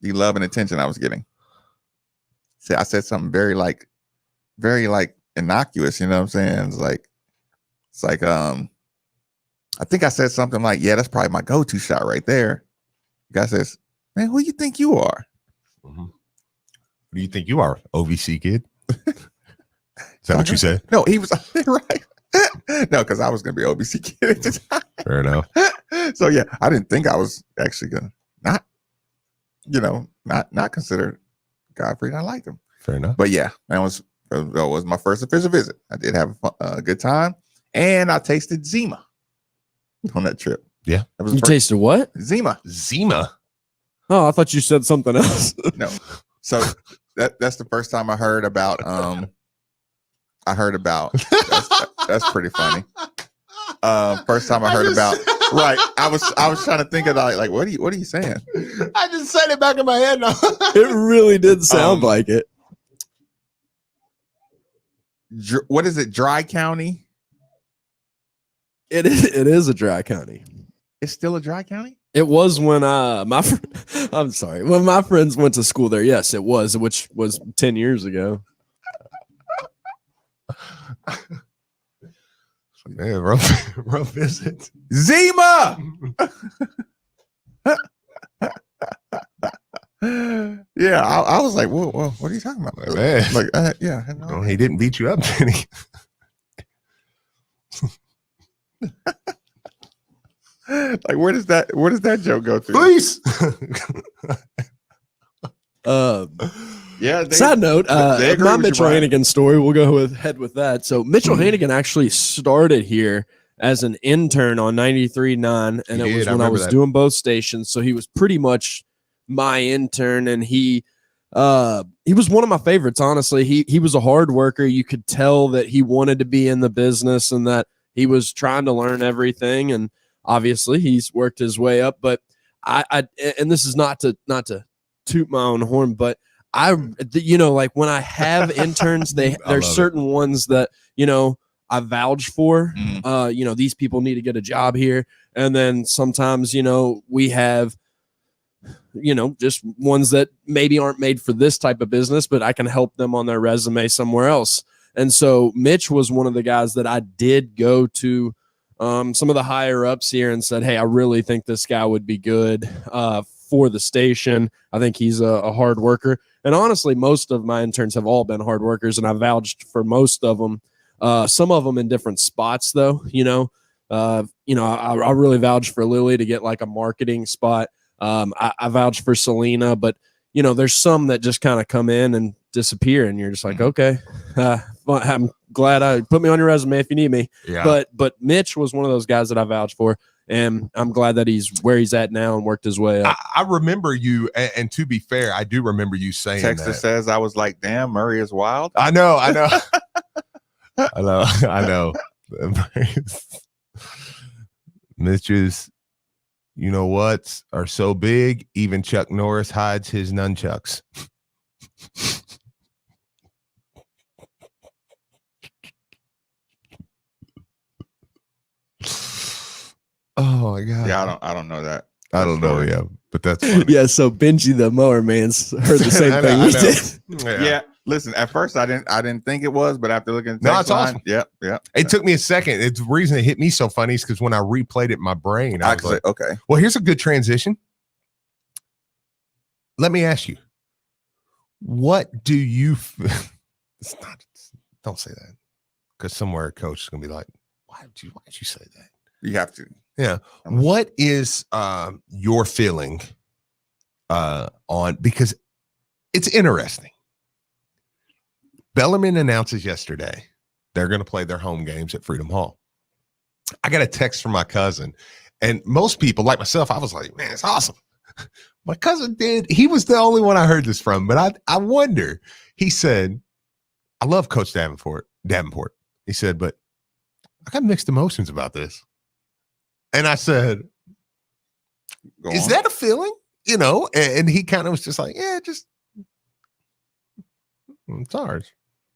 love and attention I was getting. See, I said something very innocuous, you know what I'm saying? It's like I think I said something like, yeah, that's probably my go-to shot right there. The guy says, man, who you think you are? Who do you think you are, OVC kid? Is that what you said? No, he was right. No, because I was going to be OVC kid at the time. Fair enough. So yeah, I didn't think I was actually going to not consider Godfrey, and I liked him. Fair enough. That was my first official visit. I did have a good time, and I tasted Zima on that trip. Yeah. You tasted what? Zima. Oh, I thought you said something else. No. So that's the first time I heard about that's pretty funny. First time I heard about right. I was trying to think of like what are you saying? I just said it back in my head now. It really did sound like it. What is it? Dry County? It is a dry county. It's still a dry county? It was when when my friends went to school there. Yes, it was, which was 10 years ago. Man, rough visit. Zima. Yeah, I was like, whoa, what are you talking about? Man. Like, yeah. No. He didn't beat you up, did he? Like, where does that joke go to? Please. Yeah. Side note, my Mitchell Hannigan story. We'll go ahead with that. So Mitchell Hannigan actually started here as an intern on 93.9, and it was when I was doing both stations. So he was pretty much my intern, and he was one of my favorites. Honestly, he was a hard worker. You could tell that he wanted to be in the business and that he was trying to learn everything. And obviously, he's worked his way up. But I and this is not to toot my own horn, but like when I have interns, there's certain ones that, I vouch for. These people need to get a job here. And then sometimes, we have, just ones that maybe aren't made for this type of business, but I can help them on their resume somewhere else. And so Mitch was one of the guys that I did go to some of the higher ups here and said, hey, I really think this guy would be good for the station. I think he's a hard worker. And honestly, most of my interns have all been hard workers, and I vouched for most of them. Some of them in different spots, though. I really vouched for Lily to get like a marketing spot. I vouched for Selena, but there's some that just kind of come in and disappear, and you're just like, okay, I'm glad I put me on your resume if you need me. Yeah. But Mitch was one of those guys that I vouched for, and I'm glad that he's where he's at now and worked his way up. I remember you, and to be fair, I do remember you saying Texter that. says I was like, damn, Murray is wild. I know. I know. Mitch's, what, are so big, even Chuck Norris hides his nunchucks. Oh my God. Yeah, I don't know that. I don't know, yeah, but that's funny. Yeah, so Benji the mower man's heard the same thing we did. Yeah. Listen, at first I didn't think it was, but after looking at the No, it's awesome. Yeah. It took me a second. It's the reason it hit me so funny is because when I replayed it in my brain, I was like, okay. Well, here's a good transition. let me ask you, what do you don't say that, because somewhere a coach is going to be like, why did you say that? You have to. Yeah. What is your feeling on, because it's interesting. Bellarmine announces yesterday they're going to play their home games at Freedom Hall. I got a text from my cousin, and most people like myself, I was like, man, it's awesome. My cousin did. He was the only one I heard this from, but I wonder. He said, I love Coach Davenport. He said, but I got mixed emotions about this. And I said, is that a feeling? You know, and he kind of was just like, yeah, just it's ours.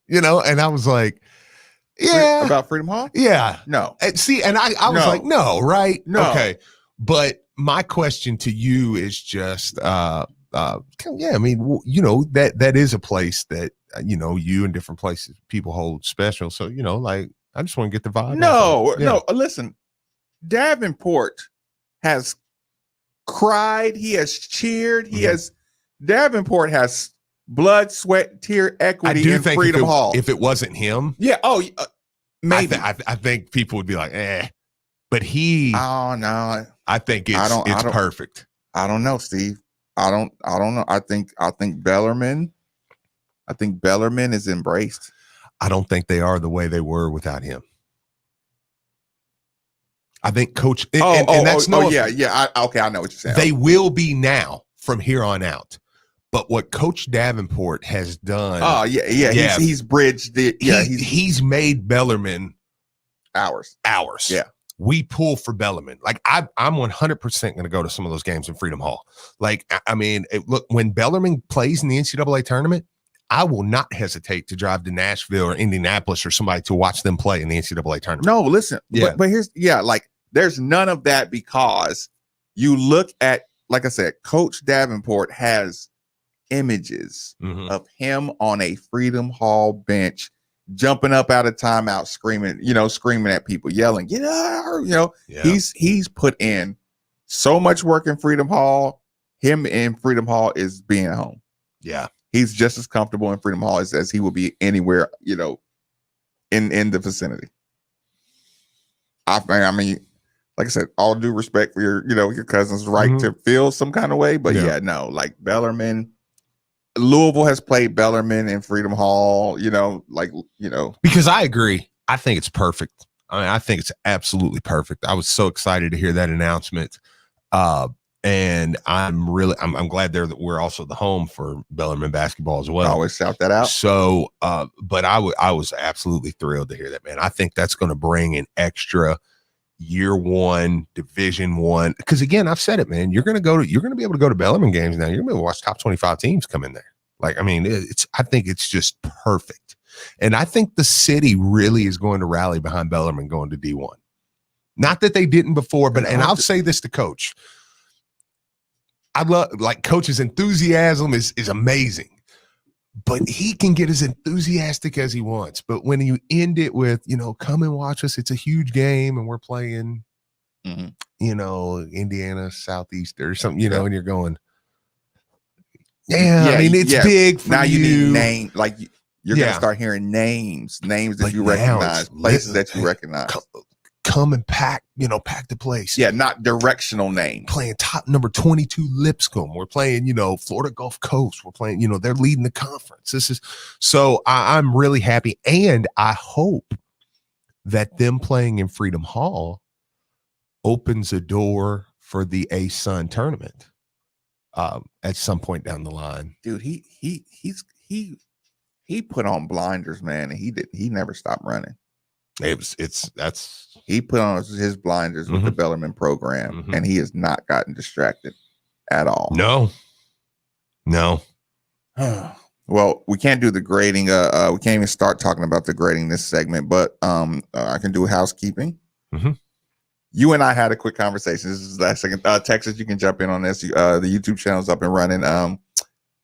You know, and I was like, yeah. About Freedom Hall? Yeah. No. And see, and I was like, no, right? No. Okay. But my question to you is just, yeah, I mean, you know, that is a place that, you know, you and different places people hold special. So, you know, like, I just want to get the vibe. No, listen, Davenport has cried. He has cheered. Davenport has blood, sweat, tear equity in Freedom Hall. If it wasn't him. Yeah. Oh, maybe. I think people would be like, but he. Oh, no. I think it's perfect. I don't know, Steve. I don't know. I think Bellarmine is embraced. I don't think they are the way they were without him. I think Coach. Yeah. I know what you're saying. They will be now from here on out. But what Coach Davenport has done. Oh yeah. He's bridged the. Yeah, he's made Bellarmine ours. Yeah. We pull for Bellarmine. Like I'm 100% going to go to some of those games in Freedom Hall. Like, I mean, look, when Bellarmine plays in the NCAA tournament, I will not hesitate to drive to Nashville or Indianapolis or somebody to watch them play in the NCAA tournament. No, listen, but here's like there's none of that, because you look at, like I said, Coach Davenport has images of him on a Freedom Hall bench, jumping up out of timeout, screaming at people, yelling, he's put in so much work in Freedom Hall. Him in Freedom Hall is being at home. Yeah. He's just as comfortable in Freedom Hall as he will be anywhere, in the vicinity. I mean, like I said, all due respect for your cousin's right to feel some kind of way, but like Bellarmine, Louisville has played Bellarmine in Freedom Hall, because I agree. I think it's perfect. I mean, I think it's absolutely perfect. I was so excited to hear that announcement. And I'm glad that we're also the home for Bellarmine basketball as well. I always shout that out. So, but I was absolutely thrilled to hear that, man. I think that's going to bring an extra year one, Division I. Because again, I've said it, man. You're going to be able to go to Bellarmine games now. You're going to be able to watch top 25 teams come in there. Like, I mean, I think it's just perfect. And I think the city really is going to rally behind Bellarmine going to D1. Not that they didn't before, but, and I'll say this to Coach. I love, like, Coach's enthusiasm is amazing, but he can get as enthusiastic as he wants. But when you end it with, come and watch us, it's a huge game and we're playing, Indiana Southeast or something, and you're going, I mean, it's big for now you. You need name, like you're going to start hearing names that like you recognize, places that you recognize. Come and pack the place. Yeah, not directional name. Playing top number 22 Lipscomb. We're playing, Florida Gulf Coast. We're playing, they're leading the conference. So I'm really happy. And I hope that them playing in Freedom Hall opens a door for the A-Sun tournament at some point down the line. Dude, he put on blinders, man, and he never stopped running. He put on his blinders with the Bellarmine program, and he has not gotten distracted at all. No. Well, we can't do the grading. We can't even start talking about the grading this segment, but I can do housekeeping. You and I had a quick conversation. This is the last second. Texas, you can jump in on this. The YouTube channel's up and running.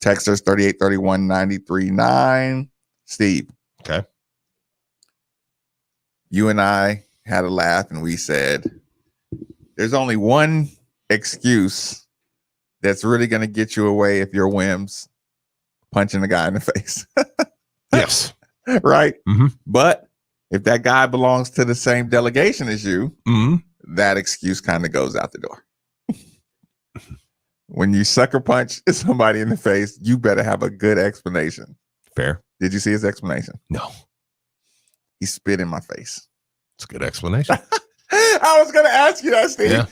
Texas 3831-93-9. Steve. Okay. You and I had a laugh and we said, there's only one excuse that's really going to get you away if you're whims punching a guy in the face. Yes. Right? Mm-hmm. But if that guy belongs to the same delegation as you, Mm-hmm. that excuse kind of goes out the door. When you sucker punch somebody in the face, you better have a good explanation. Fair. Did you see his explanation? No. He spit in my face. It's a good explanation. I was going to ask you that, Steve. Yeah.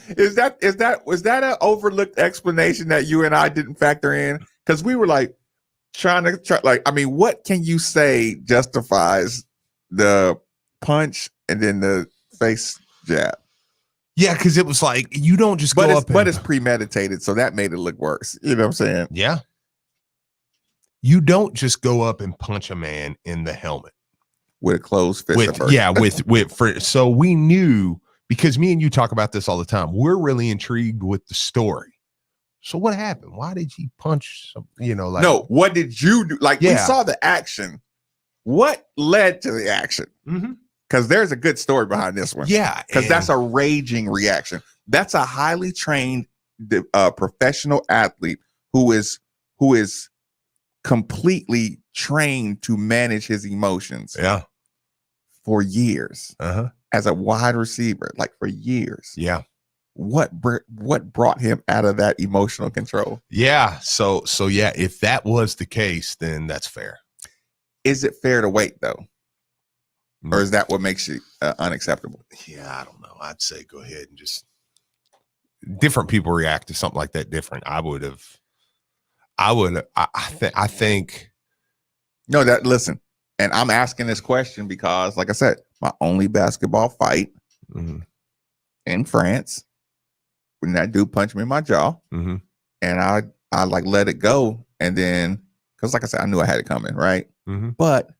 Was that an overlooked explanation that you and I didn't factor in? Because we were like what can you say justifies the punch and then the face jab? Yeah, because it was like you don't just go up. But it's premeditated, so that made it look worse. You know what I'm saying? Yeah. You don't just go up and punch a man in the helmet with a closed fist. So we knew, because me and you talk about this all the time. We're really intrigued with the story. So what happened? Why did he punch? No, what did you do? We saw the action. What led to the action? Because there's a good story behind this one. Yeah, because that's a raging reaction. That's a highly trained professional athlete who is completely trained to manage his emotions. Yeah, for years. As a wide receiver, for years. Yeah. What brought him out of that emotional control? Yeah. So yeah, if that was the case, then that's fair. Is it fair to wait though? Or is that what makes it unacceptable? Yeah, I don't know. I'd say go ahead and just different people react to something like that different. I think. No, listen, and I'm asking this question because, like I said, my only basketball fight in France, when that dude punched me in my jaw, and I let it go, and then because, like I said, I knew I had it coming, right? But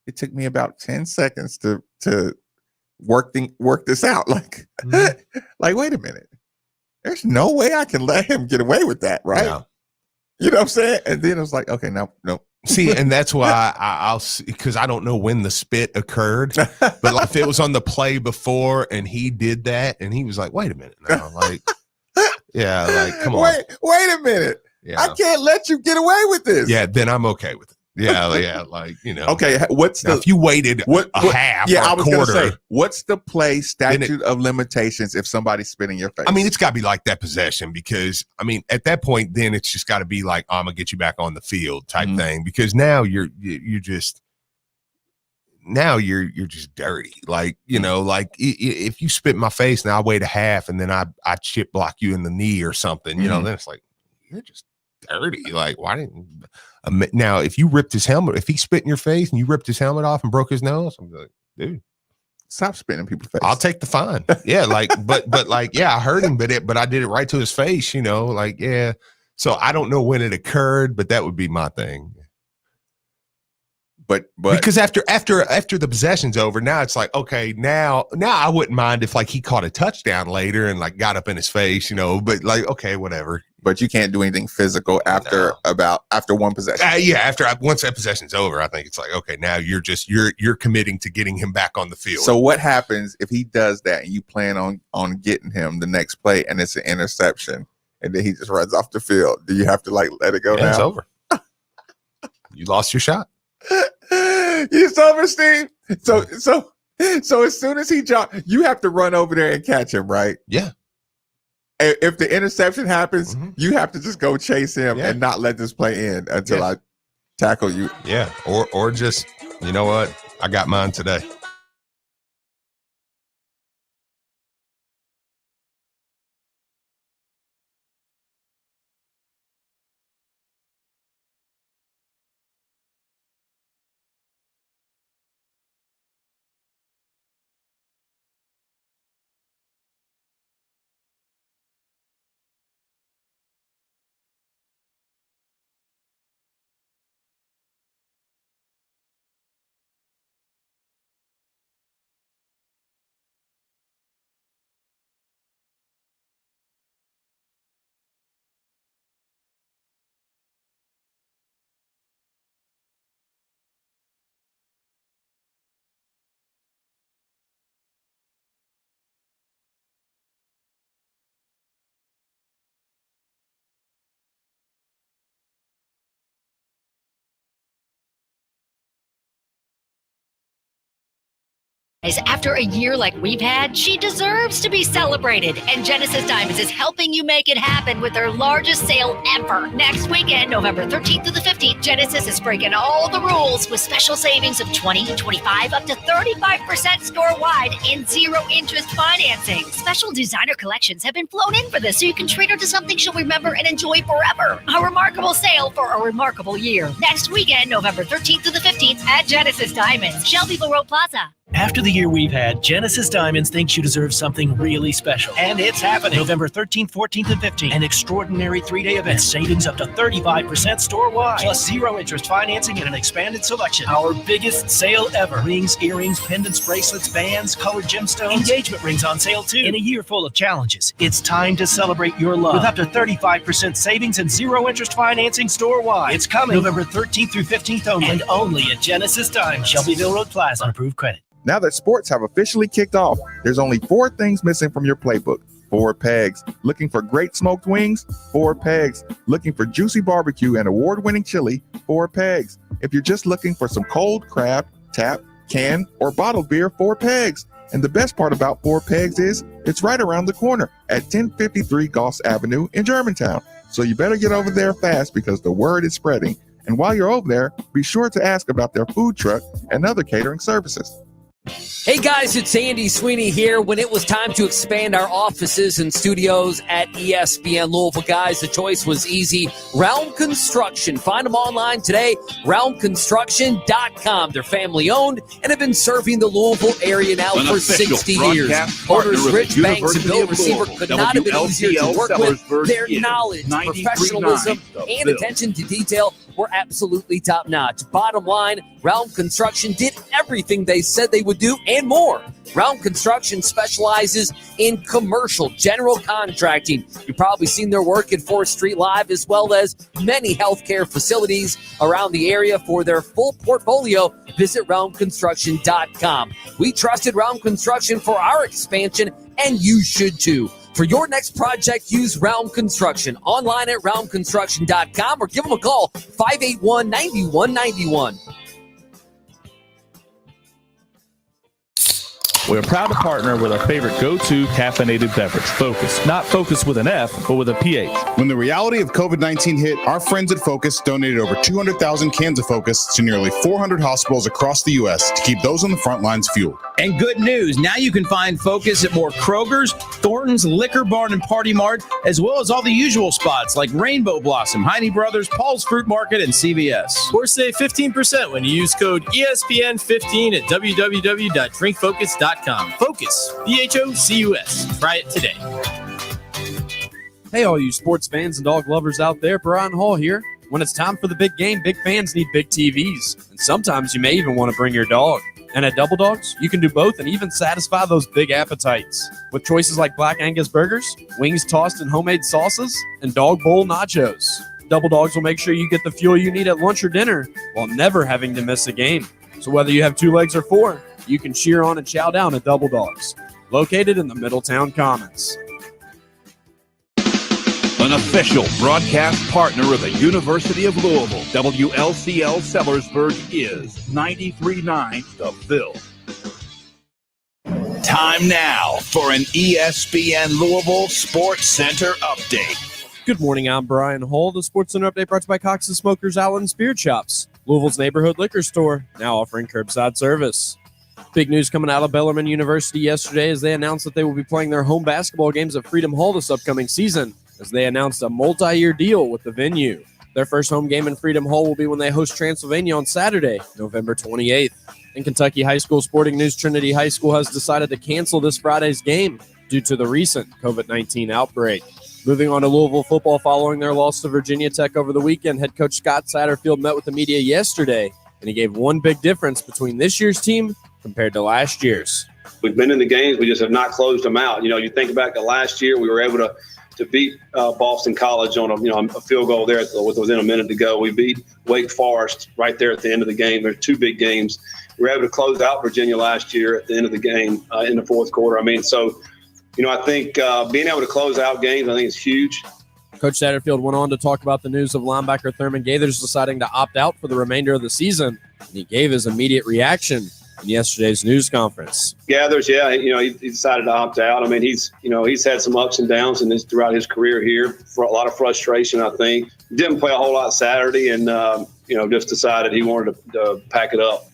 it took me about 10 seconds to work this out. Like, wait a minute. There's no way I can let him get away with that, right? Yeah. You know what I'm saying? And then it was like, okay, no. See, and that's why I'll see, because I don't know when the spit occurred, but if it was on the play before and he did that and he was like, wait a minute now, come on. Wait a minute. Yeah. I can't let you get away with this. Yeah, then I'm okay with it. Yeah, Okay, if you waited a half or a quarter, what's the play statute of limitations if somebody's spitting your face? I mean, it's got to be like that possession because, at that point, then it's just got to be like, I'm going to get you back on the field type thing because now you're just dirty. If you spit in my face and I wait a half and then I chip block you in the knee or something, then it's like, you're just dirty. Why didn't now if you ripped his helmet, if he spit in your face and you ripped his helmet off and broke his nose, I'm like, dude, stop spitting in people's face. I'll take the fine. Yeah, I heard him, but I did it right to his face, yeah. So I don't know when it occurred, but that would be my thing. But because after the possession's over, now it's like, okay, now I wouldn't mind if he caught a touchdown later and got up in his face, but okay, whatever. But you can't do anything physical after one possession. Once that possession's over, I think it's like, okay, now you're committing to getting him back on the field. So what happens if he does that and you plan on getting him the next play and it's an interception and then he just runs off the field? Do you have to let it go now? It's over. You lost your shot. It's over, Steve. So as soon as he jumps, you have to run over there and catch him, right? Yeah. If the interception happens, you have to just go chase him and not let this play end until I tackle you. Yeah. Or just, you know what? I got mine today. After a year like we've had, she deserves to be celebrated. And Genesis Diamonds is helping you make it happen with their largest sale ever. Next weekend, November 13th to the 15th, Genesis is breaking all the rules with special savings of 20, 25, up to 35% store-wide in zero-interest financing. Special designer collections have been flown in for this, so you can treat her to something she'll remember and enjoy forever. A remarkable sale for a remarkable year. Next weekend, November 13th to the 15th at Genesis Diamonds, Shelbyville Road Plaza. After the year we've had, Genesis Diamonds thinks you deserve something really special. And it's happening. November 13th, 14th, and 15th. An extraordinary 3-day event. Savings up to 35% store-wide. Plus zero-interest financing and an expanded selection. Our biggest sale ever. Rings, earrings, pendants, bracelets, bands, colored gemstones. Engagement rings on sale, too. In a year full of challenges, it's time to celebrate your love. With up to 35% savings and zero-interest financing store-wide. It's coming November 13th through 15th only. And only at Genesis Diamonds. Shelbyville Road Plaza on approved credit. Now that sports have officially kicked off, there's only 4 things missing from your playbook. 4 pegs. Looking for great smoked wings? 4 pegs. Looking for juicy barbecue and award-winning chili? 4 pegs. If you're just looking for some cold crab, tap, can, or bottled beer, 4 pegs. And the best part about 4 pegs is it's right around the corner at 1053 Goss Avenue in Germantown. So you better get over there fast because the word is spreading. And while you're over there, be sure to ask about their food truck and other catering services. Hey guys, it's Andy Sweeney here. When it was time to expand our offices and studios at ESPN Louisville, guys, the choice was easy. Round Construction. Find them online today, roundconstruction.com. They're family owned and have been serving the Louisville area now for 60 years. Owners Rich Banks and Bill Receiver could not have been easier to work with. Their knowledge, professionalism, and attention to detail were absolutely top-notch. Bottom line, Round Construction did everything they said they would do and more. Round Construction specializes in commercial general contracting. You've probably seen their work at 4th Street Live, as well as many healthcare facilities around the area. For their full portfolio, visit roundconstruction.com. We trusted Round Construction for our expansion, and you should too. For your next project, use Round Construction. Online at roundconstruction.com or give them a call, 581-9191. We're proud to partner with our favorite go-to caffeinated beverage, Focus. Not Focus with an F, but with a PH. When the reality of COVID-19 hit, our friends at Focus donated over 200,000 cans of Focus to nearly 400 hospitals across the U.S. to keep those on the front lines fueled. And good news, now you can find Focus at more Kroger's, Thornton's, Liquor Barn, and Party Mart, as well as all the usual spots like Rainbow Blossom, Heine Brothers, Paul's Fruit Market, and CVS. Or save 15% when you use code ESPN15 at www.drinkfocus.com. Focus, Focus. Try it today. Hey, all you sports fans and dog lovers out there, Brian Hall here. When it's time for the big game, big fans need big TVs. And sometimes you may even want to bring your dog. And at Double Dogs, you can do both and even satisfy those big appetites. With choices like Black Angus burgers, wings tossed in homemade sauces, and dog bowl nachos. Double Dogs will make sure you get the fuel you need at lunch or dinner while never having to miss a game. So whether you have 2 legs or 4, you can cheer on and chow down at Double Dogs, located in the Middletown Commons. An official broadcast partner of the University of Louisville, WLCL Sellersburg is 93.9 The Ville. Time now for an ESPN Louisville Sportscenter update. Good morning, I'm Brian Hall. The Sportscenter update brought to you by Cox's Smokers Outlet and Spirit Shops, Louisville's neighborhood liquor store, now offering curbside service. Big news coming out of Bellarmine University yesterday as they announced that they will be playing their home basketball games at Freedom Hall this upcoming season, as they announced a multi-year deal with the venue. Their first home game in Freedom Hall will be when they host Transylvania on Saturday, November 28th. In Kentucky high school sporting news, Trinity High School has decided to cancel this Friday's game due to the recent COVID-19 outbreak. Moving on to Louisville football, following their loss to Virginia Tech over the weekend, head coach Scott Satterfield met with the media yesterday, and he gave one big difference between this year's team compared to last year's. We've been in the games. We just have not closed them out. You know, you think back to last year, we were able to beat Boston College on a field goal there within a minute to go. We beat Wake Forest right there at the end of the game. There's 2 big games. We were able to close out Virginia last year at the end of the game in the fourth quarter. I mean, so, I think being able to close out games, I think is huge. Coach Satterfield went on to talk about the news of linebacker Thurman Gaithers deciding to opt out for the remainder of the season. And he gave his immediate reaction in yesterday's news conference. Gathers, yeah, he decided to opt out. I mean, he's had some ups and downs throughout his career here. For a lot of frustration, I think. Didn't play a whole lot Saturday, and just decided he wanted to pack it up.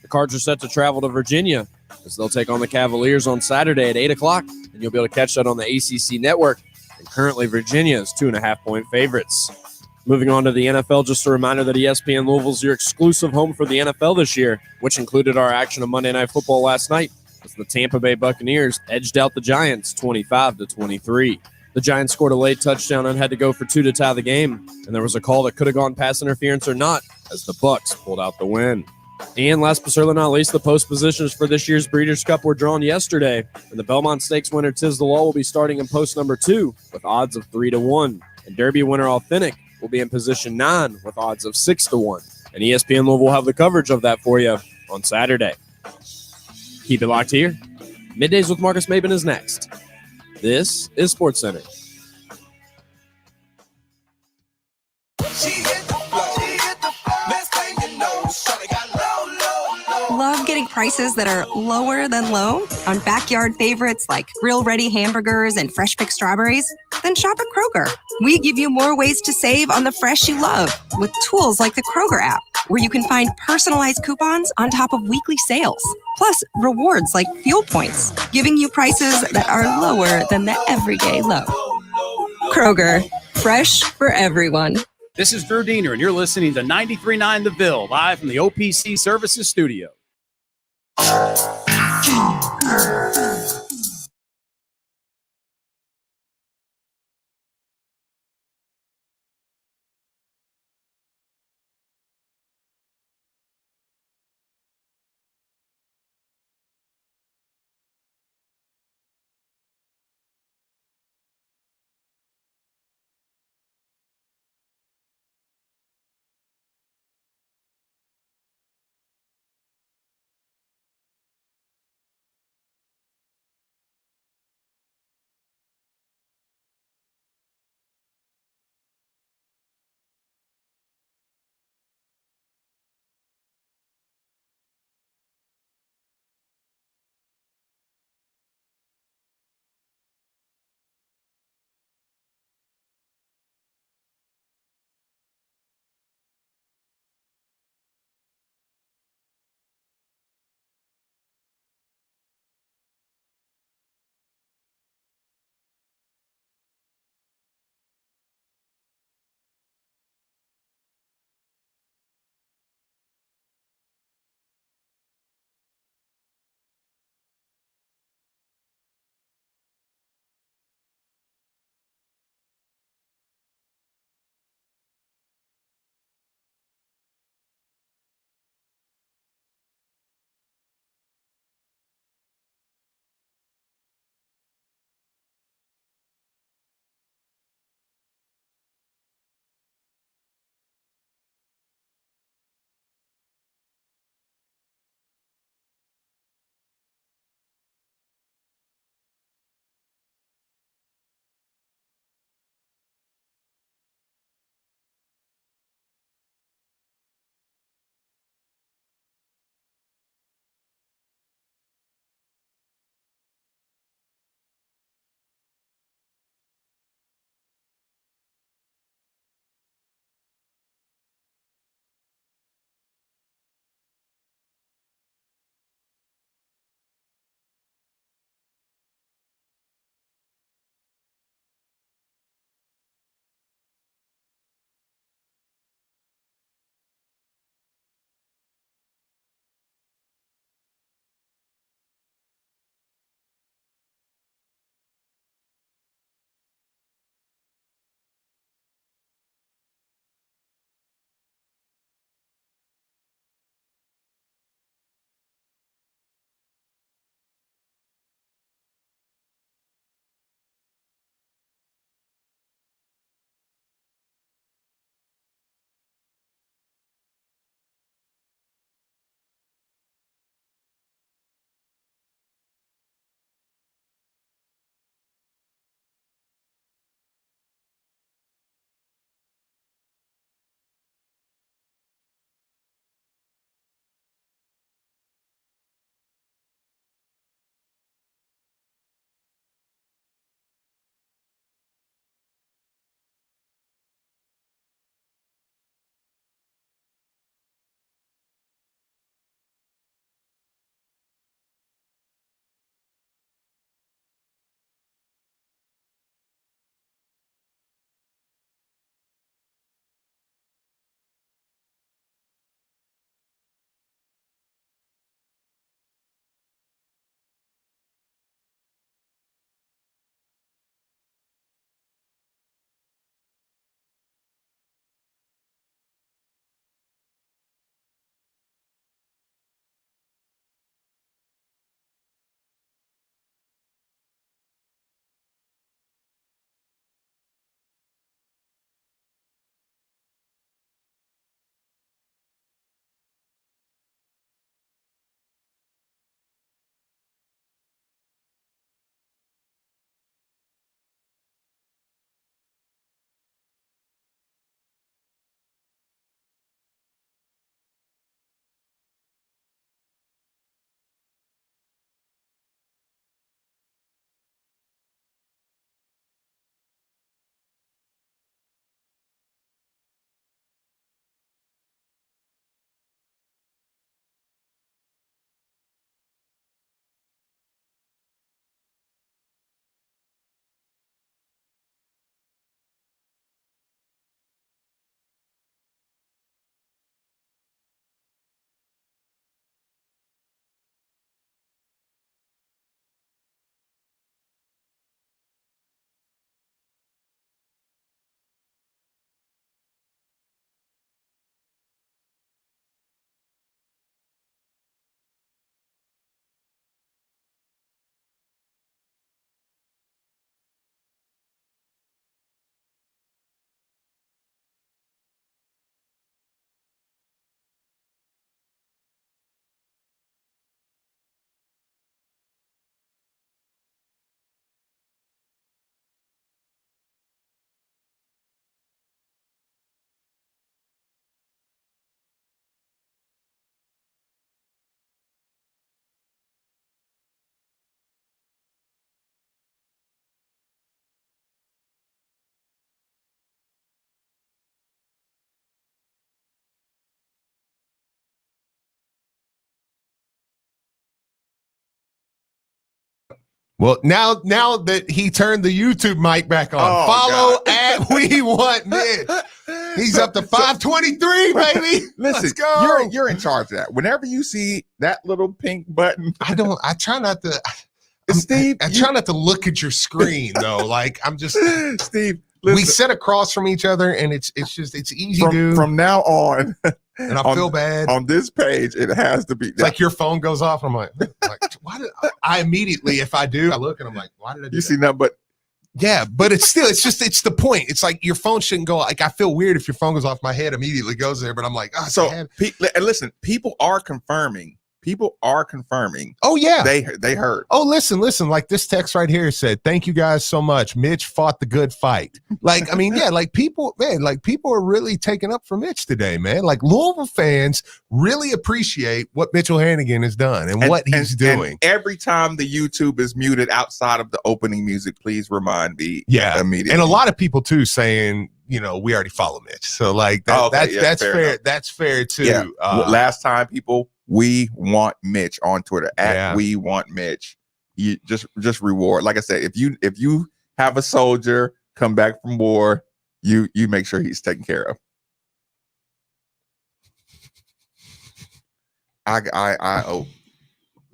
The Cards are set to travel to Virginia as they'll take on the Cavaliers on Saturday at 8 o'clock, and you'll be able to catch that on the ACC network. And currently, Virginia is 2.5-point favorites. Moving on to the NFL, just a reminder that ESPN Louisville is your exclusive home for the NFL this year, which included our action of Monday Night Football last night as the Tampa Bay Buccaneers edged out the Giants 25-23. The Giants scored a late touchdown and had to go for 2 to tie the game, and there was a call that could have gone pass interference or not as the Bucs pulled out the win. And last but certainly not least, the post positions for this year's Breeders' Cup were drawn yesterday, and the Belmont Stakes winner Tiz the Law will be starting in post number 2 with odds of 3-1, and Derby winner Authentic will be in position 9 with odds of 6-1. And ESPN Louisville will have the coverage of that for you on Saturday. Keep it locked here. Middays with Marques Maybin is next. This is Sportscenter. Love getting prices that are lower than low on backyard favorites like grill-ready hamburgers and fresh-picked strawberries? Then shop at Kroger. We give you more ways to save on the fresh you love with tools like the Kroger app, where you can find personalized coupons on top of weekly sales. Plus, rewards like fuel points, giving you prices that are lower than the everyday low. Kroger, fresh for everyone. This is Drew Diener, and you're listening to 93.9 The Ville, live from the OPC Services Studio. Well, now that he turned the YouTube mic back on, follow at We Want Mitch. He's up to 523, baby. Listen, let's go. You're in charge of that. Whenever you see that little pink button, I try not to. Steve, I try not to look at your screen though. Like I'm just Steve. We Listen, sit across from each other, and it's easy to. From now on, and I feel bad on this page. It has to be it's like your phone goes off. And I'm like, why did I immediately? If I do, I look and I'm like, why did I do you see that? But yeah, but it's the point. It's like your phone shouldn't go. Like I feel weird if your phone goes off. My head immediately goes there, but I'm like, and listen, people are confirming. Oh yeah, they heard. Oh listen. Like this text right here said, "Thank you guys so much. Mitch fought the good fight." Like I mean, yeah, like people are really taking up for Mitch today, man. Like Louisville fans really appreciate what Mitchell Hannigan has done and what he's doing. And every time the YouTube is muted outside of the opening music, please remind me. Yeah, immediately. And a lot of people too saying, we already follow Mitch, so like that's fair. That's fair too. Yeah. Last time, people. We want Mitch on Twitter at We Want Mitch. You just reward. Like I said, if you have a soldier come back from war, you make sure he's taken care of.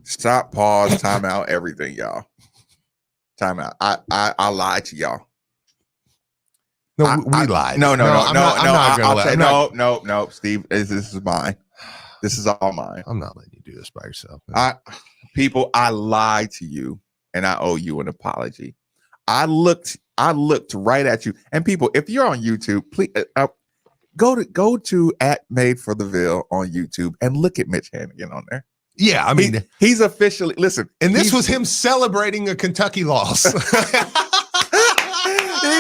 Stop, pause, time out, everything, y'all. Time out. I lied to y'all. No, we lied. No. No, Steve, this is mine. This is all mine. I'm not letting you do this by yourself. I lied to you, and I owe you an apology. I looked right at you. And people, if you're on YouTube, please go to at Made for the Ville on YouTube and look at Mitch Hannigan on there. Yeah, I mean, he's officially listen. And this was him celebrating a Kentucky loss. He's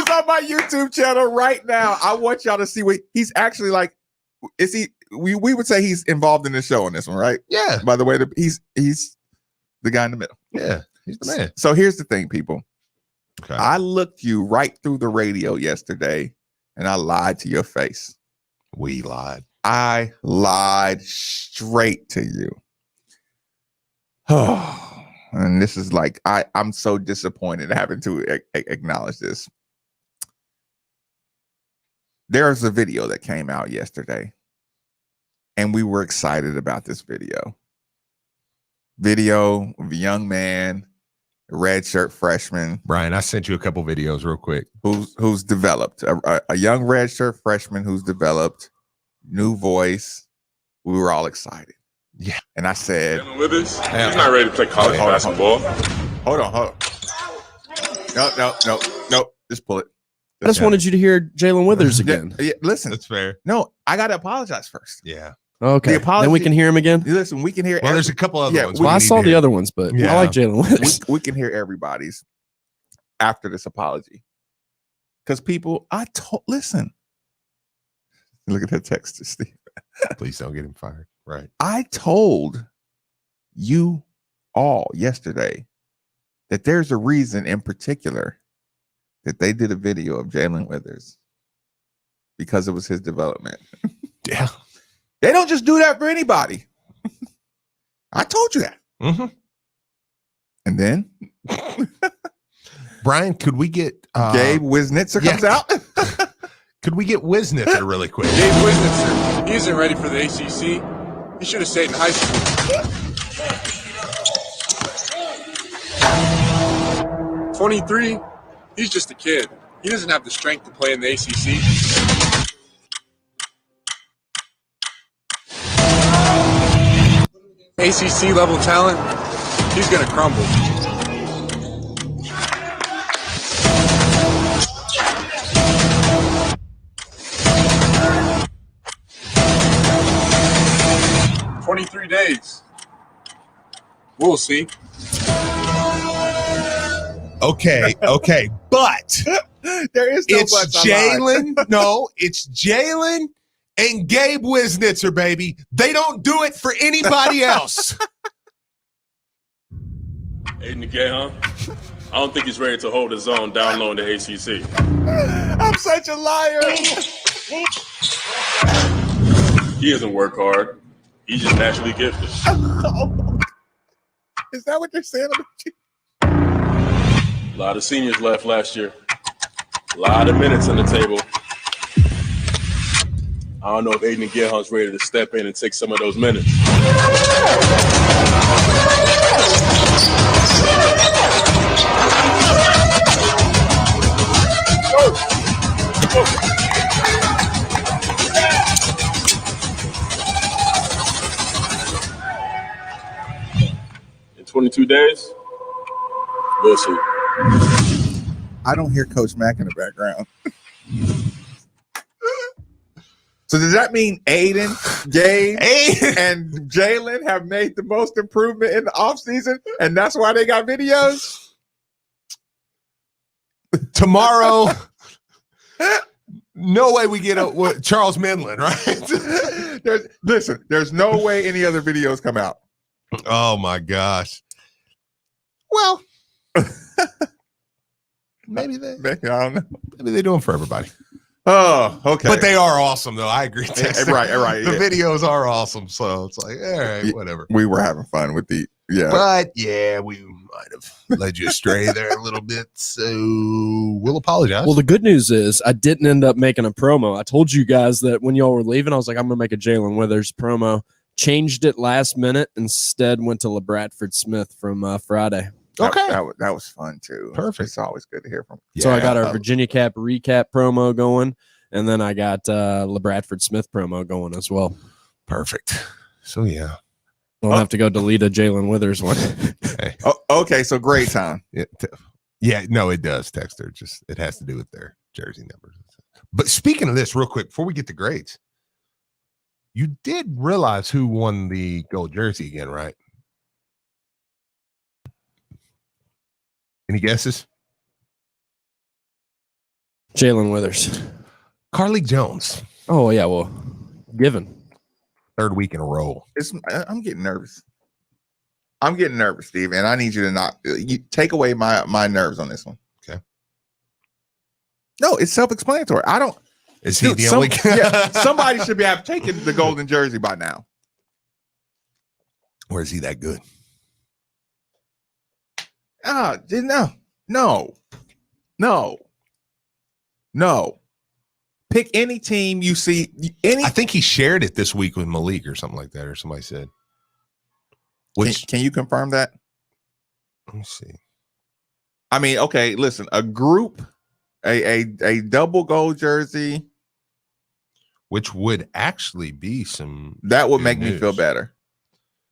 on my YouTube channel right now. I want y'all to see what he's actually like. Is he? We would say he's involved in the show on this one, right? Yeah. By the way, he's the guy in the middle. Yeah, he's the man. So here's the thing, people. Okay. I looked you right through the radio yesterday, and I lied to your face. We lied. I lied straight to you. Oh, and this is like I'm so disappointed having to acknowledge this. There's a video that came out yesterday, and we were excited about this video. Video of a young man, a red shirt freshman. Brian, I sent you a couple videos real quick. Who's developed a young red shirt freshman who's developed new voice. We were all excited. Yeah, and I said, with us, he's not ready to play college basketball. Hold on. No. Just pull it. I just wanted you to hear Jalen Withers again. Yeah, listen, that's fair. No, I got to apologize first. Yeah. Okay. Then we can hear him again. Listen, we can hear. Well, there's a couple other ones. Well, I saw the other ones, but I like Jalen Withers. We can hear everybody's after this apology. Because people, listen. Look at that text, Steve. Please don't get him fired. Right. I told you all yesterday that there's a reason in particular that they did a video of Jalen Withers because it was his development. Yeah. They don't just do that for anybody. I told you that. Mm-hmm. And then Brian, could we get Gabe Wisnitzer comes out? Could we get Wisnitzer really quick? Gabe Wisnitzer, he isn't ready for the ACC. He should have stayed in high school. 23, he's just a kid. He doesn't have the strength to play in the ACC. ACC level talent, he's going to crumble. Days. We'll see. Okay, but there is no it's Jalen. No, it's Jalen and Gabe Wisnitzer, baby. They don't do it for anybody else. Aiden again, huh? I don't think he's ready to hold his own down low in the ACC. I'm such a liar. He doesn't work hard. He's just naturally gifted. Is that what you're saying about you? A lot of seniors left last year. A lot of minutes on the table. I don't know if Aiden Gilhunt's ready to step in and take some of those minutes. In 22 days, we'll see. I don't hear Coach Mack in the background. So does that mean Aiden, Gabe, and Jalen have made the most improvement in the offseason, and that's why they got videos? Tomorrow, no way we get Charles Minlin, right? There's no way any other videos come out. Oh my gosh. Well, maybe I don't know. Maybe they do them for everybody. Oh, okay. But they are awesome, though. I agree. Right. The videos are awesome, so it's like, all right, whatever. We were having fun with But yeah, we might have led you astray there a little bit, so we'll apologize. Well, the good news is I didn't end up making a promo. I told you guys that when y'all were leaving, I was like, I'm going to make a Jalen Withers promo. Changed it last minute. Instead, went to LeBradford Smith from Friday. Okay. That was fun, too. Perfect. It's always good to hear from you. So I got our Virginia Cap recap promo going, and then I got LeBradford Smith promo going as well. Perfect. So, yeah. Don't have to go delete a Jalen Withers one. Okay, so great time. Yeah, no, it does, Texter. Just it has to do with their jersey numbers. But speaking of this, real quick, before we get to grades, you did realize who won the gold jersey again, right? Any guesses? Jalen Withers. Carly Jones. Oh, yeah, well, given. Third week in a row. I'm getting nervous. I'm getting nervous, Steve, and I need you to not take away my nerves on this one. Okay. No, it's self-explanatory. I don't. Is he the only? Somebody should have taken the golden jersey by now. Or is he that good? No. Pick any team you see. I think he shared it this week with Malik or something like that, or somebody said. Can you confirm that? Let me see. I mean, okay, listen, a group, a double gold jersey, which would actually be some that would make me feel better.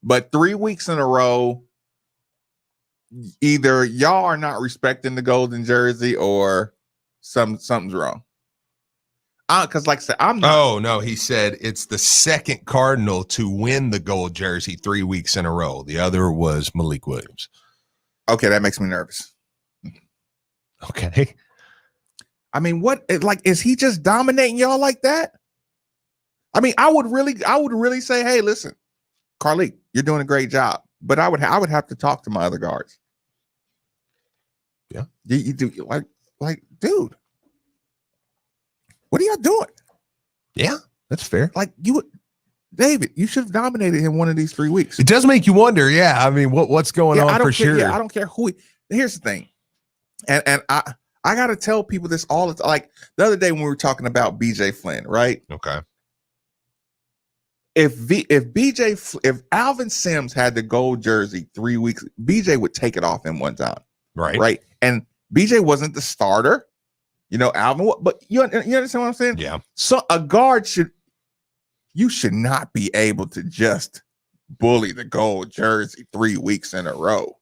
But 3 weeks in a row, either y'all are not respecting the golden jersey or something's wrong. Because like I said, I'm not. Oh, no, he said it's the second Cardinal to win the gold jersey 3 weeks in a row. The other was Malik Williams. Okay, that makes me nervous. Okay. I mean, is he just dominating y'all like that? I mean, I would really say, hey, listen, Carly, you're doing a great job. But I would have to talk to my other guards. Yeah. You do like, dude. What are y'all doing? Yeah, that's fair. Like David, you should have dominated him one of these 3 weeks. It does make you wonder. Yeah, I mean, what's going on for sure? Yeah, I don't care who. Here's the thing, and I got to tell people this all the time. Like the other day when we were talking about BJ Flynn, right? Okay. If Alvin Sims had the gold jersey 3 weeks, BJ would take it off him one time, right? And BJ wasn't the starter. You know, Alvin, but you understand what I'm saying? Yeah. So a guard should not be able to just bully the gold jersey 3 weeks in a row.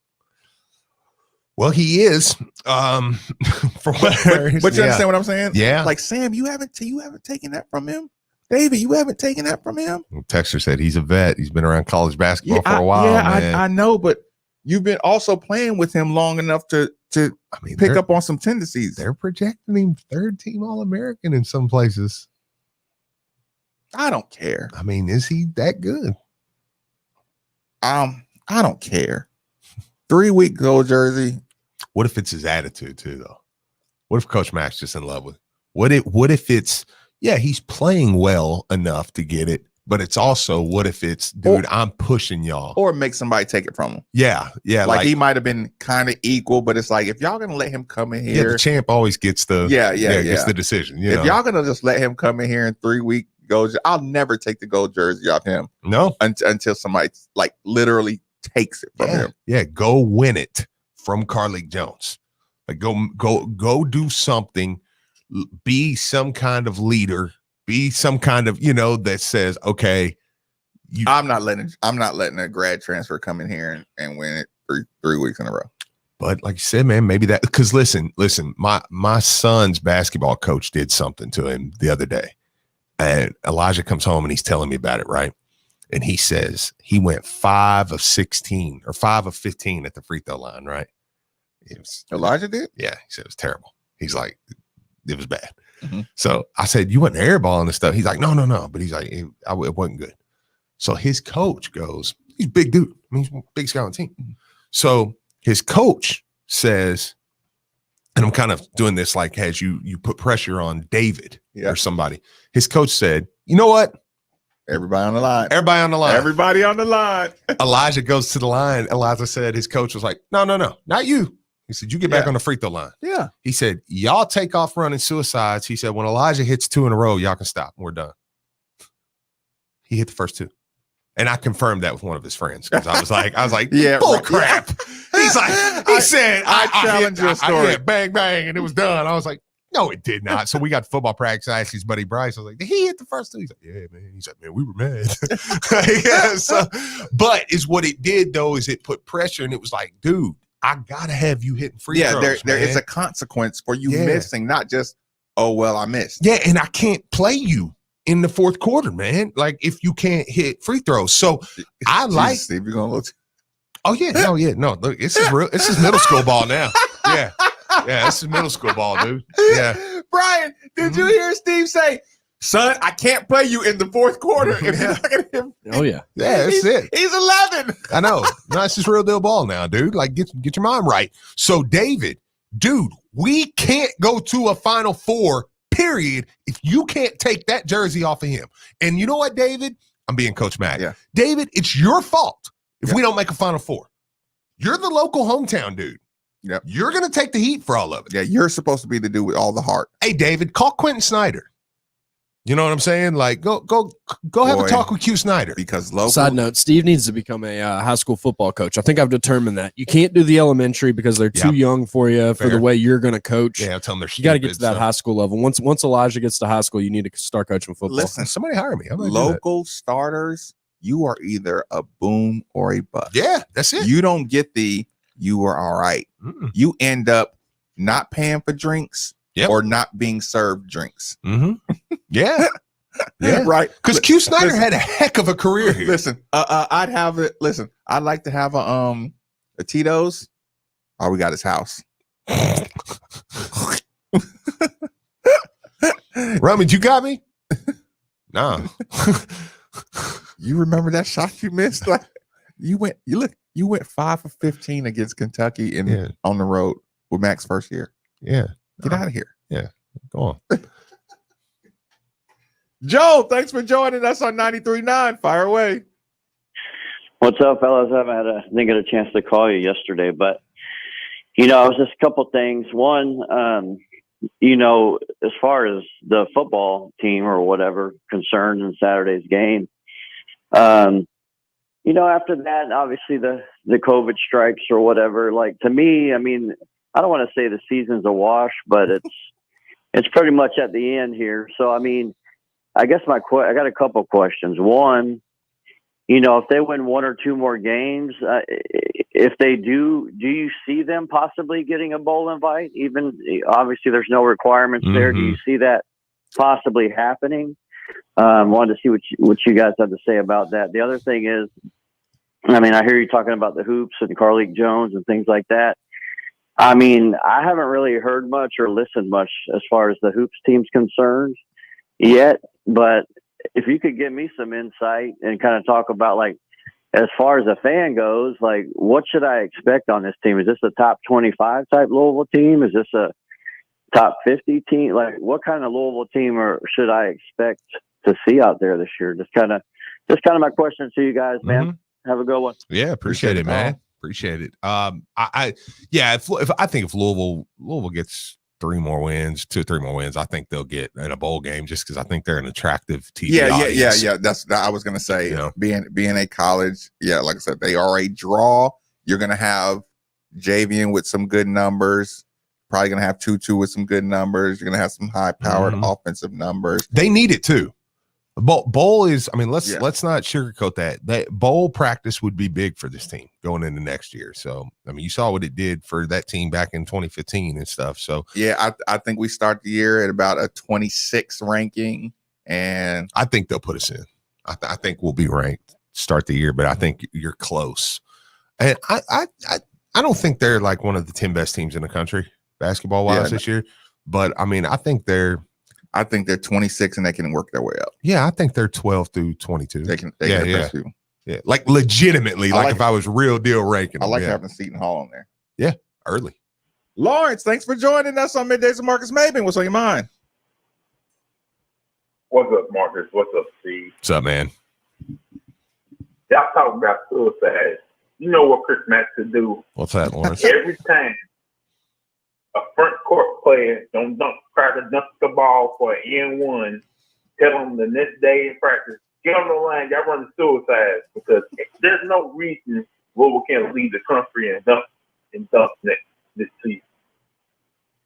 Well, he is. For what? But you understand what I'm saying? Yeah. Like Sam, you haven't taken that from him. David, you haven't taken that from him. Texter said he's a vet. He's been around college basketball for a while. Yeah, I know, but you've been also playing with him long enough to pick up on some tendencies. They're projecting him third team All-American in some places. I don't care. I mean, is he that good? I don't care. 3 week gold jersey. What if it's his attitude too, though? What if Coach Mack's just in love with it? What if it's he's playing well enough to get it, but it's also what if it's, dude, I'm pushing y'all. Or make somebody take it from him. Yeah. Like he might have been kind of equal, but it's like, if y'all going to let him come in here. Yeah, the champ always gets the gets the decision. You if know? y'all going to just let him come in here in 3 week gold, I'll never take the gold jersey off him. No. Until somebody like literally takes it from him. Yeah, go win it from Carlik Jones. Like go do something, be some kind of leader, be some kind of, that says, okay, I'm not letting a grad transfer come in here and win it three weeks in a row. But like you said, man, maybe that, because listen, my son's basketball coach did something to him the other day. And Elijah comes home and he's telling me about it, right? And he says he went 5 of 16 or 5 of 15 at the free throw line, right? Elijah did? Yeah, he said it was terrible. He's like, it was bad. Mm-hmm. So I said, you went airballing and stuff. He's like, no. But he's like, it wasn't good. So his coach goes, he's a big dude. I mean, he's a big guy on the team. So his coach says, and I'm kind of doing this like as you put pressure on David or somebody. His coach said, you know what? Everybody on the line. Everybody on the line. Everybody on the line. Elijah goes to the line. Elijah said his coach was like, no, not you. He said, you get back on the free throw line. Yeah. He said, y'all take off running suicides. He said, when Elijah hits 2 in a row, y'all can stop. We're done. He hit the first 2. And I confirmed that with one of his friends because I was like, yeah, bull crap. He's like, he said, I challenge your story. I hit bang, bang, and it was done. I was like, no, it did not. So we got football practice. I asked his buddy Bryce. I was like, did he hit the first 2? He's like, yeah, man. He's like, man, we were mad. Yeah, so, but is what it did though is it put pressure, and it was like, dude, I gotta have you hitting free throws. Yeah, there is a consequence for you missing, not just, oh well, I missed. Yeah, and I can't play you in the fourth quarter, man. Like if you can't hit free throws. So I like. Steve, you're gonna look. Oh yeah, no. Look, this is real. This is middle school ball now. Yeah, this is middle school ball, dude. Yeah. Brian, did you hear Steve say, son, I can't play you in the fourth quarter if you're not gonna hit. Oh yeah. Yeah, that's it. He's 11. I know. No, it's just real deal ball now, dude. Like get your mind right. So David, dude, we can't go to a Final Four, period, if you can't take that jersey off of him. And you know what, David? I'm being Coach Mack. Yeah. David, it's your fault if we don't make a Final Four. You're the local hometown dude. Yep. You're going to take the heat for all of it. Yeah, you're supposed to be the dude with all the heart. Hey, David, call Quentin Snyder. You know what I'm saying? Like, go have a talk with Q Snyder. Because local. Side note, Steve needs to become a high school football coach. I think I've determined that. You can't do the elementary because they're too young for you for the way you're going to coach. Yeah, I'll tell them they're You got to get to that high school level. Once Elijah gets to high school, you need to start coaching football. Listen, somebody hire me. Local starters, you are either a boom or a bust. Yeah, that's it. You don't get you were all right. Mm-mm. You end up not paying for drinks or not being served drinks. Mm-hmm. Yeah. Yeah, right. Because Q Snyder had a heck of a career here. Listen, I'd have it. Listen, I'd like to have a Tito's. Oh, we got his house. Rummage, you got me? No. You remember that shot you missed? Like you went 5 of 15 against Kentucky on the road with Mac's first year. Yeah. Get out of here. Yeah. Go on. Joe, thanks for joining us on 93.9. Fire away. What's up, fellas? I didn't get a chance to call you yesterday, but it was just a couple things. One, as far as the football team or whatever concerned in Saturday's game, after that, obviously the COVID strikes or whatever. Like to me, I mean, I don't want to say the season's a wash, but it's pretty much at the end here. So I mean. I guess I got a couple questions. One, if they win 1 or 2 more games, if they do you see them possibly getting a bowl invite? Even obviously there's no requirements there. Do you see that possibly happening? Wanted to see what you guys have to say about that. The other thing is, I mean, I hear you talking about the hoops and Carlik Jones and things like that. I mean, I haven't really heard much or listened much as far as the hoops team's concerned yet, but if you could give me some insight and kind of talk about, like, as far as a fan goes, like, what should I expect on this team? Is this a top 25 type Louisville team? Is this a top 50 team? Like, what kind of Louisville team should I expect to see out there this year? Just kind of just kind of my question to you guys, man. Have a good one. Yeah, appreciate it, man. Appreciate it. If I think if Louisville gets 3 more wins, 2 or 3 more wins, I think they'll get in a bowl game just because I think they're an attractive TV audience. Yeah. That's I was gonna say. Being a college, like I said, they are a draw. You're gonna have Javian with some good numbers. Probably gonna have Tutu with some good numbers. You're gonna have some high-powered offensive numbers. They need it too. Bowl is, I mean, let's not sugarcoat that. That bowl practice would be big for this team going into next year. So, I mean, you saw what it did for that team back in 2015 and stuff. So, I think we start the year at about a 26 ranking, and I think they'll put us in. I think we'll be ranked start the year, but I think you're close. And I don't think they're like one of the 10 best teams in the country basketball wise this year, but I mean, I think they're 26 and they can work their way up. Yeah, I think they're 12 through 22. They can Yeah, like legitimately, like if I was real deal ranking. I like having Seton Hall on there. Yeah, early. Lawrence, thanks for joining us on Middays with Marques Maybin. What's on your mind? What's up, Marcus? What's up, Steve? What's up, man? Y'all talking about suicide. You know what Chris Mack could do? What's that, Lawrence? Every time a front court player don't try to dunk the ball for an N1, tell them the next day in practice, get on the line, y'all run the suicide, because there's no reason Louisville can't leave the country and dunk this season.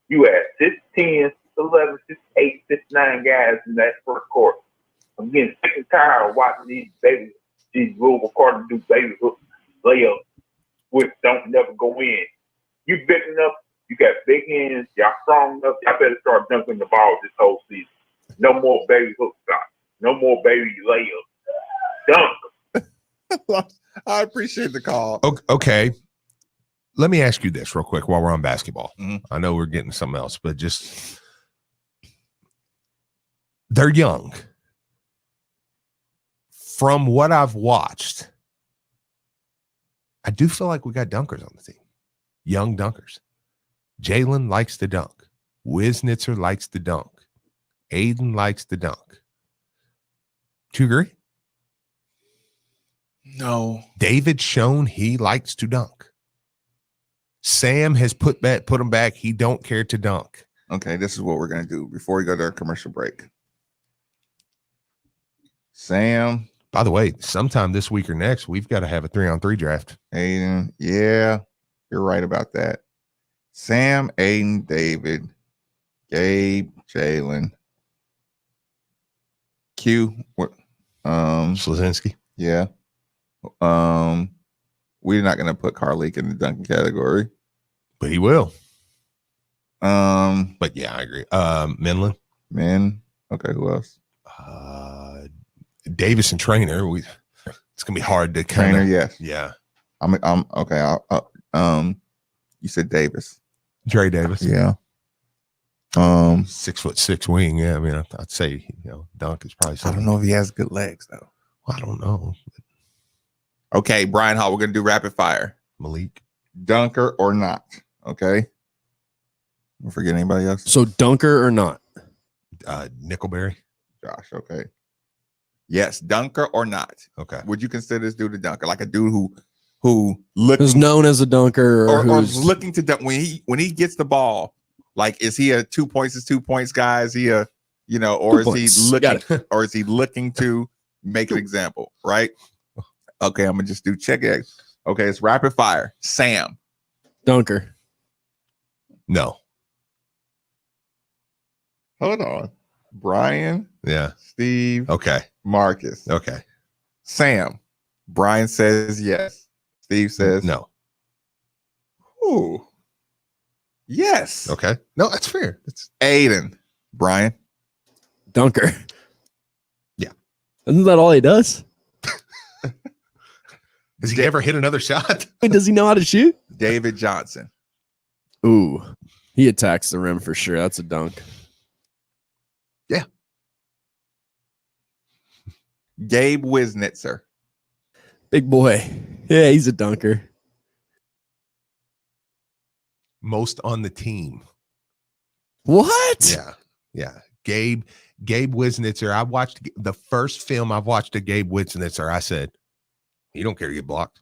You had 6, 10, 11, 6, 8, 6, 9 guys in that first court. I'm getting sick and tired of watching these Louisville Cardinals do baby hook layups, which don't never go in. You big enough, you got big hands, y'all strong enough, y'all better start dunking the ball this whole season. No more baby hook shots. No more baby layups. Dunk. I appreciate the call. Okay. Let me ask you this real quick while we're on basketball. I know we're getting something else, but just they're young. From what I've watched, I do feel like we got dunkers on the team. Young dunkers. Jalen likes to dunk. Wisnitzer likes to dunk. Aiden likes to dunk. Do you agree? No. David's shown he likes to dunk. Sam has put him back. He don't care to dunk. Okay, this is what we're going to do before we go to our commercial break. Sam. By the way, sometime this week or next, we've got to have a 3-on-3 draft. Aiden. Yeah, you're right about that. Sam, Aiden, David, Gabe, Jalen. Q. Slazinski. Yeah. We're not going to put Carleek in the dunking category. But he will. But yeah, I agree. Minlin. Okay, who else? Davis and Trainer. It's gonna be hard to Trainer, yes. Yeah. I'm okay. You said Davis. Dre Davis. Yeah. 6'6" wing. Yeah, I mean, I'd say dunk is probably something. I don't know if he has good legs though. Well, I don't know. Okay, Brian Hall, we're gonna do rapid fire. Malik. Dunker or not? Okay. Don't forget anybody else. So dunker or not? Nickelberry. Josh. Okay. Yes, dunker or not? Okay. Would you consider this dude a dunker, like a dude who is known as a dunker, or who's looking to dunk when he gets the ball? Like, is he a 2 points is 2 points guy? Is he a or is he looking to make an example? Right. Okay, I'm gonna just do check it. Okay, it's rapid fire. Sam. Dunker. No. Hold on. Brian. Yeah. Steve. Okay. Marques. Okay. Sam. Brian says yes. Steve says no. Ooh. Yes. Okay. No, that's fair. It's Aiden. Brian. Dunker. Yeah. Isn't that all he does? Has he ever hit another shot? Does he know how to shoot? David Johnson. Ooh. He attacks the rim for sure. That's a dunk. Yeah. Gabe Wisnitzer. Big boy. Yeah, he's a dunker. Most on the team. What? Yeah. Yeah. Gabe Wisnitzer. I watched the first film I've watched of Gabe Wisnitzer. I said, he don't care to get blocked.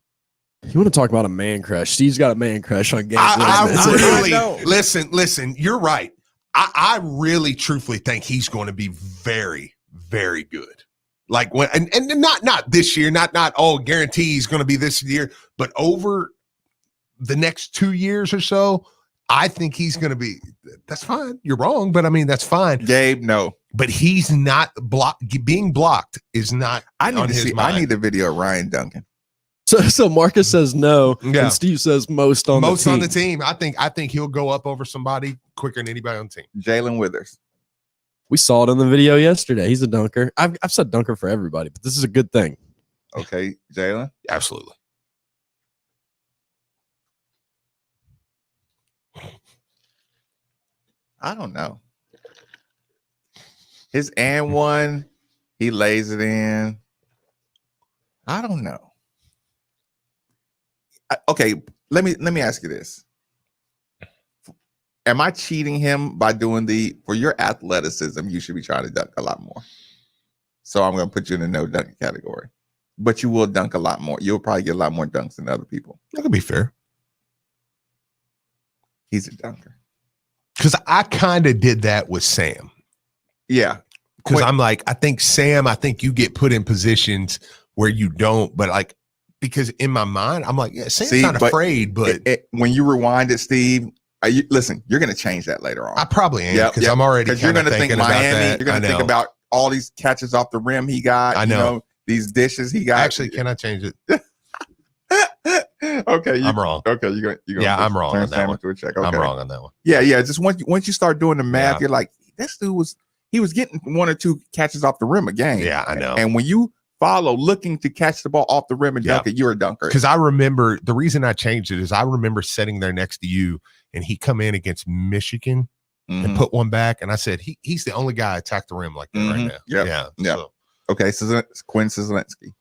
You want to talk about a man crush? Steve's got a man crush on Gabe. I really listen. You're right. I really, truthfully think he's going to be very, very good. Like when and not this year, not guarantee he's going to be this year, but over the next 2 years or so, I think he's going to be. That's fine. You're wrong, but I mean that's fine. Gabe, no, but he's not being blocked is not. I need on to his see. mind. I need the video of Ryan Duncan. So Marques says no, Yeah. and Steve says most on the team. I think he'll go up over somebody quicker than anybody on the team. Jalen Withers. We saw it in the video yesterday. He's a dunker. I've said dunker for everybody, but this is a good thing. Okay, Jalen. Absolutely. I don't know. His and one, he lays it in. I don't know. Okay, let me ask you this. Am I cheating him by doing for your athleticism, you should be trying to dunk a lot more. So I'm going to put you in the no dunk category. But you will dunk a lot more. You'll probably get a lot more dunks than other people. That could be fair. He's a dunker. Because I kind of did that with Sam. Yeah. Because I'm like, I think you get put in positions where you don't, but like, because in my mind, I'm like, yeah, Sam's not afraid, but when you rewind it, Steve, listen, you're going to change that later on. I probably am because I'm already because you're going to think Miami. You're going to think about all these catches off the rim he got. I know. These dishes he got. Actually, can I change it? Okay, I'm wrong. Okay, you're going. Yeah, I'm wrong on that one. To a check. Okay. I'm wrong on that one. Yeah. Just once you start doing the math, you're like, this dude was getting 1 or 2 catches off the rim a game. Yeah, I know. And when you follow looking to catch the ball off the rim and dunk it, you're a dunker. Because I remember the reason I changed it is I remember sitting there next to you and he come in against Michigan and put one back, and I said he's the only guy attack the rim like that right now. Yeah. So. Okay, so Quinn Sislinski.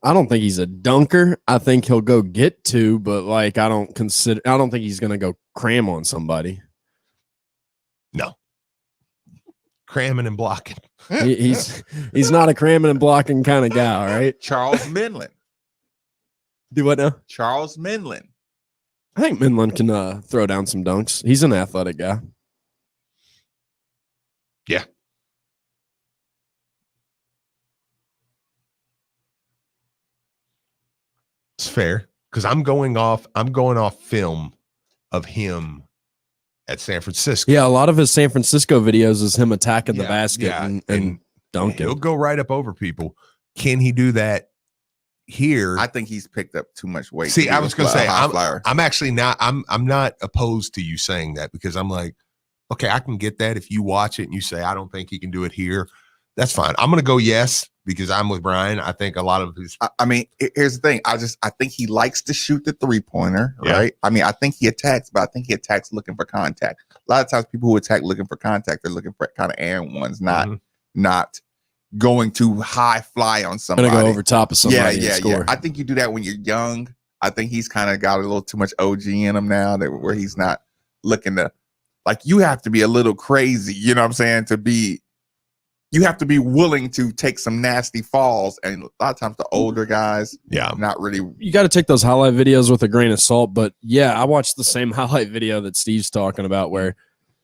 I don't think he's a dunker. I think he'll go get 2, but like I don't think he's gonna go cram on somebody. No. Cramming and blocking. He's not a cramming and blocking kind of guy, all right? Charles Minlin. Do what now? Charles Minlin. I think Minlin can throw down some dunks. He's an athletic guy. Yeah. It's fair because I'm going off film of him at San Francisco. Yeah, a lot of his San Francisco videos is him attacking the basket and dunking. He'll go right up over people. Can he do that here? I think he's picked up too much weight. See, I was going to say, I'm actually not. I'm not opposed to you saying that because I'm like, okay, I can get that if you watch it and you say I don't think he can do it here. That's fine. I'm going to go yes because I'm with Brian. I think a lot of his. I mean, here's the thing. I think he likes to shoot the 3-pointer, right? I mean, I think he attacks, but I think he attacks looking for contact. A lot of times, people who attack looking for contact, they're looking for kind of and ones, not going to high fly on somebody. Gonna go over top of somebody. Yeah. I think you do that when you're young. I think he's kind of got a little too much OG in him now, where he's not looking to. Like you have to be a little crazy, you know what I'm saying, you have to be willing to take some nasty falls. And a lot of times the older guys, not really. You got to take those highlight videos with a grain of salt. But yeah, I watched the same highlight video that Steve's talking about where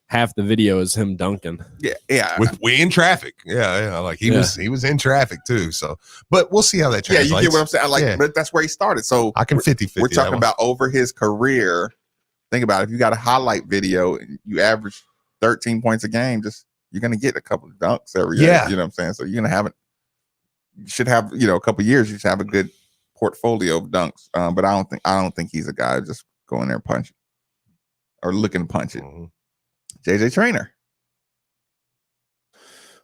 half the video is him dunking. Yeah. We in traffic. Yeah. Like he was in traffic too. So, but we'll see how that translates. Yeah, you get what I'm saying? But that's where he started. So I can 50-50. We're talking about over his career. Think about it. If you got a highlight video and you average 13 points a game, you're going to get a couple of dunks every year. You know what I'm saying? So you're going to you should have, a couple of years, you should have a good portfolio of dunks. But I don't think he's a guy just going there and punching or looking to punch it. JJ Traynor.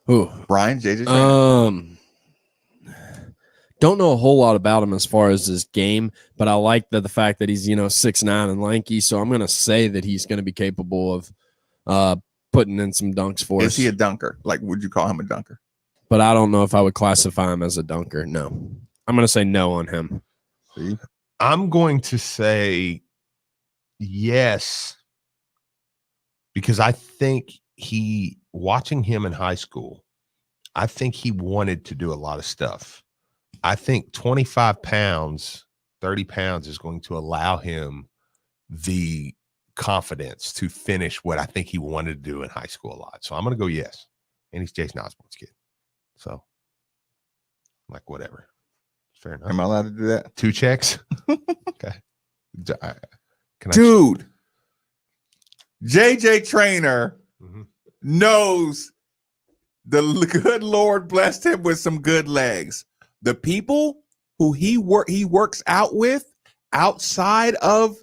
Who? Brian, JJ Traynor. Don't know a whole lot about him as far as his game, but I like the fact that he's 6'9" and lanky. So I'm going to say that he's going to be capable of putting in some dunks for us. Is he a dunker? Like, would you call him a dunker? But I don't know if I would classify him as a dunker. No, I'm going to say no on him. See? I'm going to say yes because I think he watching him in high school, I think he wanted to do a lot of stuff. I think 25 pounds, 30 pounds is going to allow him the confidence to finish what I think he wanted to do in high school a lot. So I'm going to go yes. And he's Jason Osborne's kid. So, like, whatever. Fair enough. Am I allowed to do that? 2 checks? Okay. Dude, JJ Trainer knows the good Lord blessed him with some good legs. The people who he works out with outside of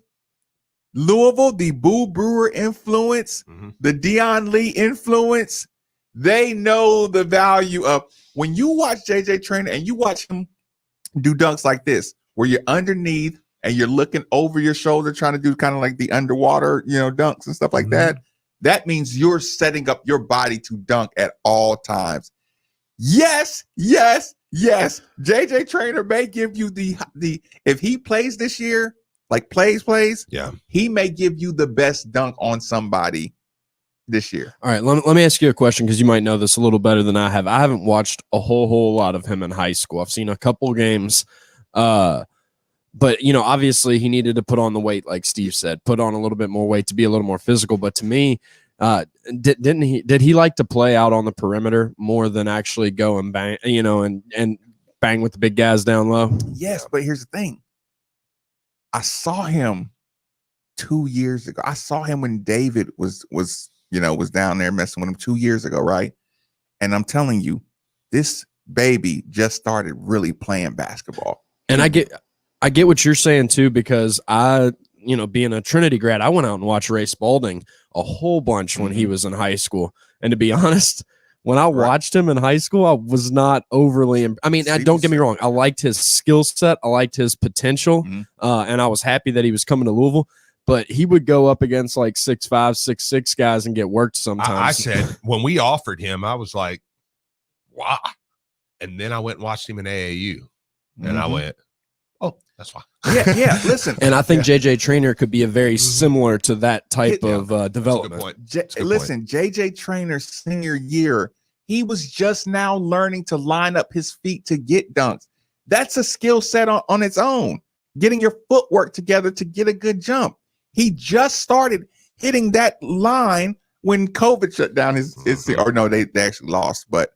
Louisville, the Boo Brewer influence, the Dion Lee influence, they know the value of when you watch JJ Trainer and you watch him do dunks like this, where you're underneath and you're looking over your shoulder, trying to do kind of like the underwater, dunks and stuff like that. That means you're setting up your body to dunk at all times. Yes. JJ Trainer may give you the if he plays this year, like plays, yeah, he may give you the best dunk on somebody this year. All right, let me ask you a question because you might know this a little better than I have. I haven't watched a whole lot of him in high school. I've seen a couple games, but obviously he needed to put on the weight, like Steve said, put on a little bit more weight to be a little more physical. But to me, did he like to play out on the perimeter more than actually go and bang, and bang with the big guys down low? Yes, but here's the thing. I saw him 2 years ago. I saw him when David was down there messing with him 2 years ago, right? And I'm telling you, this baby just started really playing basketball. And I get what you're saying too, because being a Trinity grad, I went out and watched Ray Spalding a whole bunch when he was in high school. And to be honest, when I watched him in high school, I was not overly. Don't get me wrong. I liked his skill set. I liked his potential. And I was happy that he was coming to Louisville. But he would go up against like 6'5", 6'6" guys and get worked sometimes. I said, when we offered him, I was like, wow. And then I went and watched him in AAU. And I went, oh, that's fine. Yeah, listen. And I think JJ Trainer could be a very similar to that type of development. Listen, JJ Trainer's senior year, he was just now learning to line up his feet to get dunks. That's a skill set on its own. Getting your footwork together to get a good jump. He just started hitting that line when COVID shut down his or no, they actually lost, but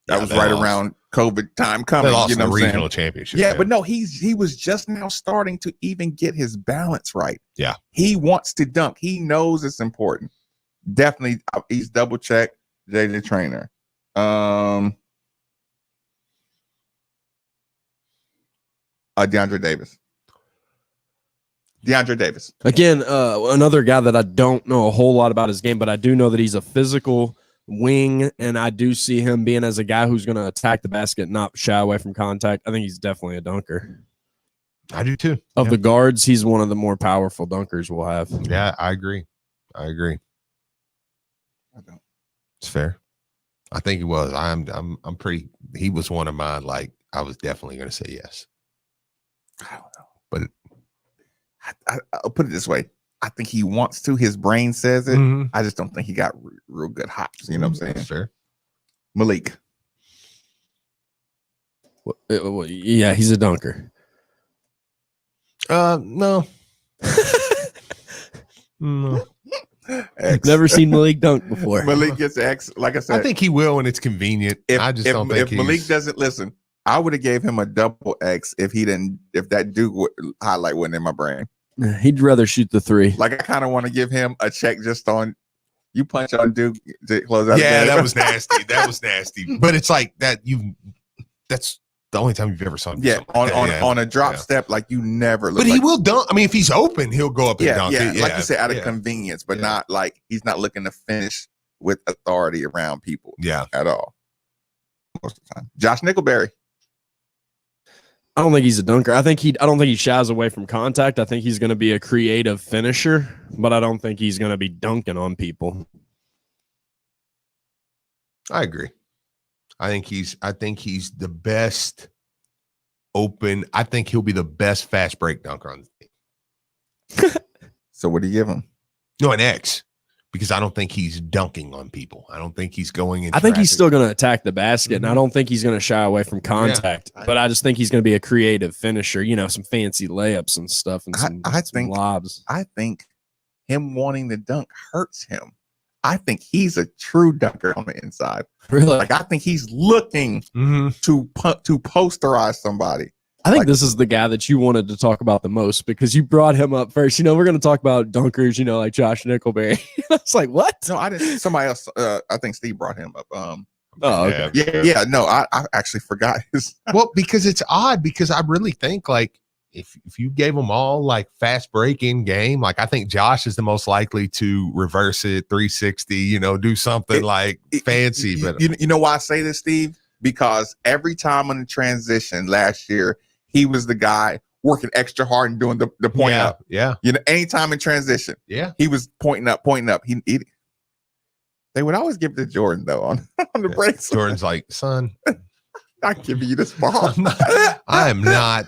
that was right around COVID time coming. They lost the what I'm regional saying? championship. Yeah, but no, he was just now starting to even get his balance right. Yeah. He wants to dunk. He knows it's important. Definitely, he's double checked JJ Trainer. Deandre Davis. Again, another guy that I don't know a whole lot about his game, but I do know that he's a physical wing, and I do see him being as a guy who's going to attack the basket, not shy away from contact. I think he's definitely a dunker. I do too. Of the guards, he's one of the more powerful dunkers we'll have. Yeah, I agree. It's fair. I think he was. I'm pretty. He was one of mine. Like, I was definitely going to say yes. I don't know, but I'll put it this way. I think he wants to. His brain says it. I just don't think he got real good hops. You know what I'm saying? Sure. Malik. Yeah, he's a dunker. No. No. Never seen Malik dunk before. Malik gets X. Like I said, I think he will when it's convenient. I just don't think if Malik doesn't listen. I would have gave him a double X if that Duke highlight wasn't in my brain. He'd rather shoot the three. Like, I kind of want to give him a check just on you punch on Duke to close out. Yeah, that was nasty. That was nasty. But it's like that. That's the only time you've ever saw him. Yeah, on a drop step, like you never. But he will dunk. I mean, if he's open, he'll go up and dunk. Yeah, like you said, out of convenience, but not like he's not looking to finish with authority around people. Yeah, at all. Most of the time, Josh Nickelberry. I don't think he's a dunker. I don't think he shies away from contact. I think he's going to be a creative finisher, but I don't think he's going to be dunking on people. I agree. I think he's the best open. I think he'll be the best fast break dunker on the team. So what do you give him? No, an X. because I don't think he's dunking on people. I don't think he's going in. I think he's still going to attack the basket, and I don't think he's going to shy away from contact. Yeah. But I just think he's going to be a creative finisher, some fancy layups and stuff and some lobs. I think him wanting to dunk hurts him. I think he's a true dunker on the inside. Really? Like, I think he's looking to posterize somebody. I think this is the guy that you wanted to talk about the most because you brought him up first. We're going to talk about dunkers, like Josh Nickelberry. I was like, what? No, I didn't. Somebody else. I think Steve brought him up. Oh, okay. Yeah. No, I actually forgot his. Well, because it's odd because I really think like if you gave them all like fast break in game, like I think Josh is the most likely to reverse it 360, do something fancy. But you know why I say this, Steve? Because every time on the transition last year, he was the guy working extra hard and doing the point up. Yeah. Anytime in transition, he was pointing up. They would always give it to Jordan though on the breaks. Jordan's like, son, I'm giving you this ball. I am not.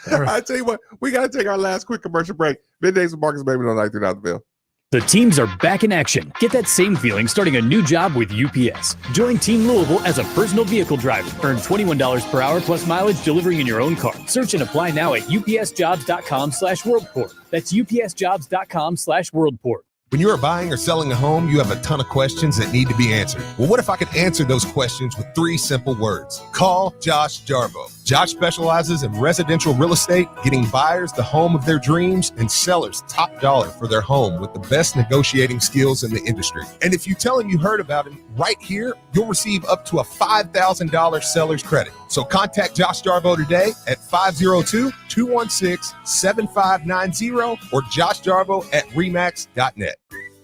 I tell you what, we got to take our last quick commercial break. Middays with Marques and Maybin on 93.9 The Ville. The teams are back in action. Get that same feeling starting a new job with UPS. Join Team Louisville as a personal vehicle driver. Earn $21 per hour plus mileage delivering in your own car. Search and apply now at upsjobs.com/worldport. That's upsjobs.com/worldport. When you are buying or selling a home, you have a ton of questions that need to be answered. Well, what if I could answer those questions with 3 simple words? Call Josh Jarbo. Josh specializes in residential real estate, getting buyers the home of their dreams and sellers top dollar for their home with the best negotiating skills in the industry. And if you tell him you heard about him right here, you'll receive up to a $5,000 seller's credit. So contact Josh Jarbo today at 502-216-7590 or joshjarbo@remax.net.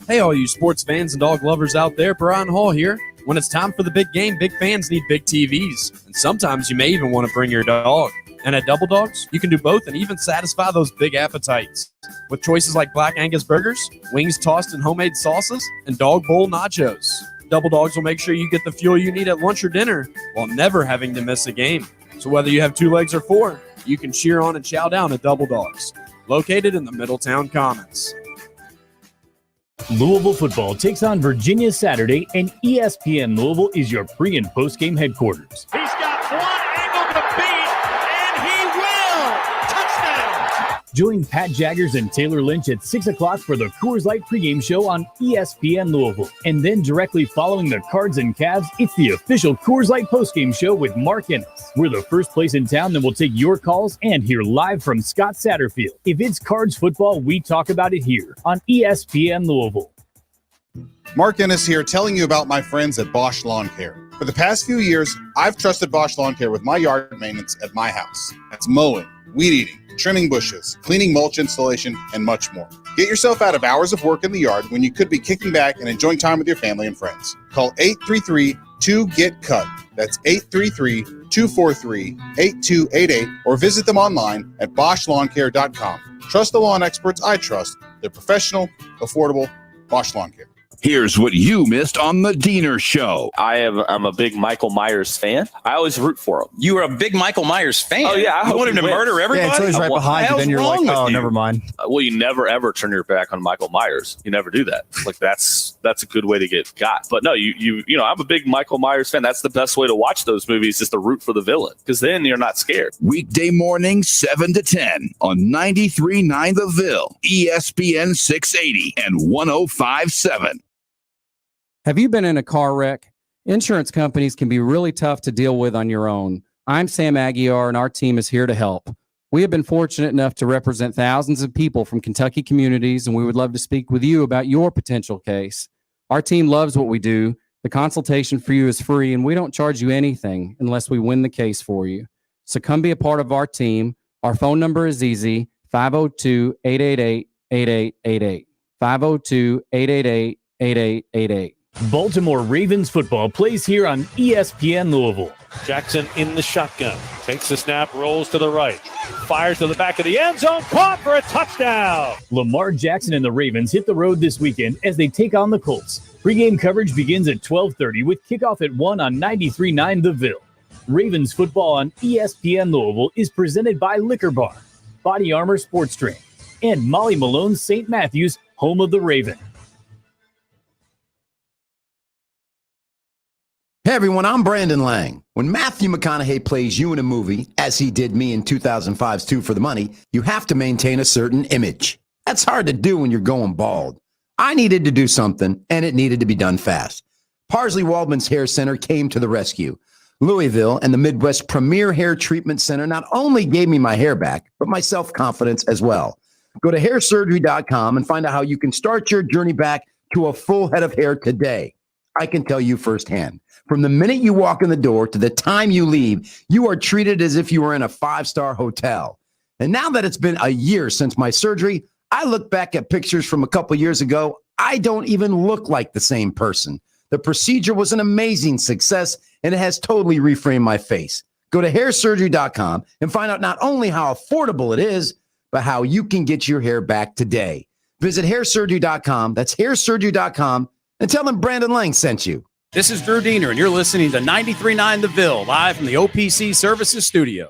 Hey, all you sports fans and dog lovers out there, Brian Hall here. When it's time for the big game, big fans need big TVs. And sometimes you may even want to bring your dog. And at Double Dogs, you can do both and even satisfy those big appetites. With choices like Black Angus burgers, wings tossed in homemade sauces, and dog bowl nachos. Double Dogs will make sure you get the fuel you need at lunch or dinner while never having to miss a game. So whether you have 2 legs or 4, you can cheer on and chow down at Double Dogs, located in the Middletown Commons. Louisville Football takes on Virginia Saturday, and ESPN Louisville is your pre- and post-game headquarters. He's got one angle to beat, and he will! Touchdown! Join Pat Jaggers and Taylor Lynch at 6 o'clock for the Coors Light pregame show on ESPN Louisville. And then directly following the Cards and Cavs, it's the official Coors Light postgame show with Marques. We're the first place in town that will take your calls and hear live from Scott Satterfield. If it's Cards football, we talk about it here on ESPN Louisville. Mark Ennis here telling you about my friends at Bosch Lawn Care. For the past few years, I've trusted Bosch Lawn Care with my yard maintenance at my house. That's mowing, weed eating, trimming bushes, cleaning mulch installation, and much more. Get yourself out of hours of work in the yard when you could be kicking back and enjoying time with your family and friends. Call 833-2GET-CUT. That's 833-243-8288 or visit them online at BoschLawnCare.com. Trust the lawn experts I trust. They're professional, affordable. Bosch Lawn Care. Here's what you missed on the Diener Show. I'm a big Michael Myers fan. I always root for him. You were a big Michael Myers fan. Oh yeah, you want him to murder everybody. Yeah, until he's right behind you. Then you're like, oh, never mind. Well, you never ever turn your back on Michael Myers. You never do that. Like that's a good way to get got. But no, you know, I'm a big Michael Myers fan. That's the best way to watch those movies is to root for the villain because then you're not scared. Weekday morning 7 to 10 on 93.9 The Ville, ESPN 680 and 105.7. Have you been in a car wreck? Insurance companies can be really tough to deal with on your own. I'm Sam Aguiar, and our team is here to help. We have been fortunate enough to represent thousands of people from Kentucky communities, and we would love to speak with you about your potential case. Our team loves what we do. The consultation for you is free, and we don't charge you anything unless we win the case for you. So come be a part of our team. Our phone number is easy, 502-888-8888. 502-888-8888. Baltimore Ravens football plays here on ESPN Louisville. Jackson in the shotgun. Takes the snap, rolls to the right. Fires to the back of the end zone. Caught for a touchdown. Lamar Jackson and the Ravens hit the road this weekend as they take on the Colts. Pre-game coverage begins at 12:30 with kickoff at 1 on 93.9 The Ville. Ravens football on ESPN Louisville is presented by Liquor Bar, Body Armor Sports Drink, and Molly Malone's St. Matthews, home of the Raven. Hey everyone, I'm Brandon Lang. When Matthew McConaughey plays you in a movie, as he did me in 2005's Two for the Money, you have to maintain a certain image. That's hard to do when you're going bald. I needed to do something, and it needed to be done fast. Parsley Waldman's Hair Center came to the rescue. Louisville and the Midwest Premier Hair Treatment Center not only gave me my hair back, but my self-confidence as well. Go to hairsurgery.com and find out how you can start your journey back to a full head of hair today. I can tell you firsthand. From the minute you walk in the door to the time you leave, you are treated as if you were in a 5-star hotel. And now that it's been a year since my surgery, I look back at pictures from a couple years ago. I don't even look like the same person. The procedure was an amazing success, and it has totally reframed my face. Go to hairsurgery.com and find out not only how affordable it is, but how you can get your hair back today. Visit hairsurgery.com. That's hairsurgery.com, and tell them Brandon Lang sent you. This is Drew Diener, and you're listening to 93.9 The Ville, live from the OPC Services Studio.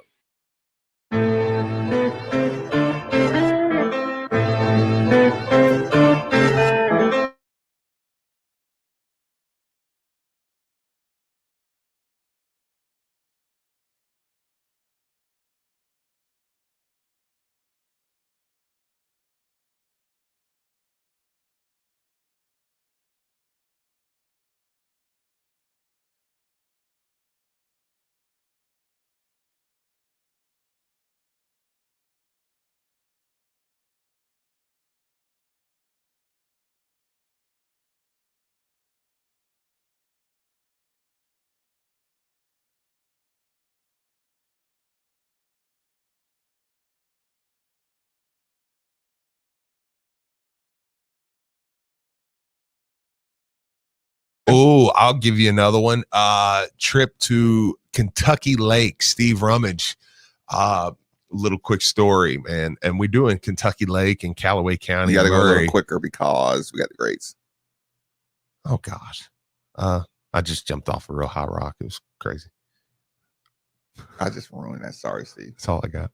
Oh, I'll give you another one. Trip to Kentucky Lake, Steve Rummage. Little quick story, man. And we're doing Kentucky Lake in Callaway County. We got to go a little quicker because we got the grades. Oh, gosh. I just jumped off a real high rock. It was crazy. I just ruined that. Sorry, Steve. That's all I got.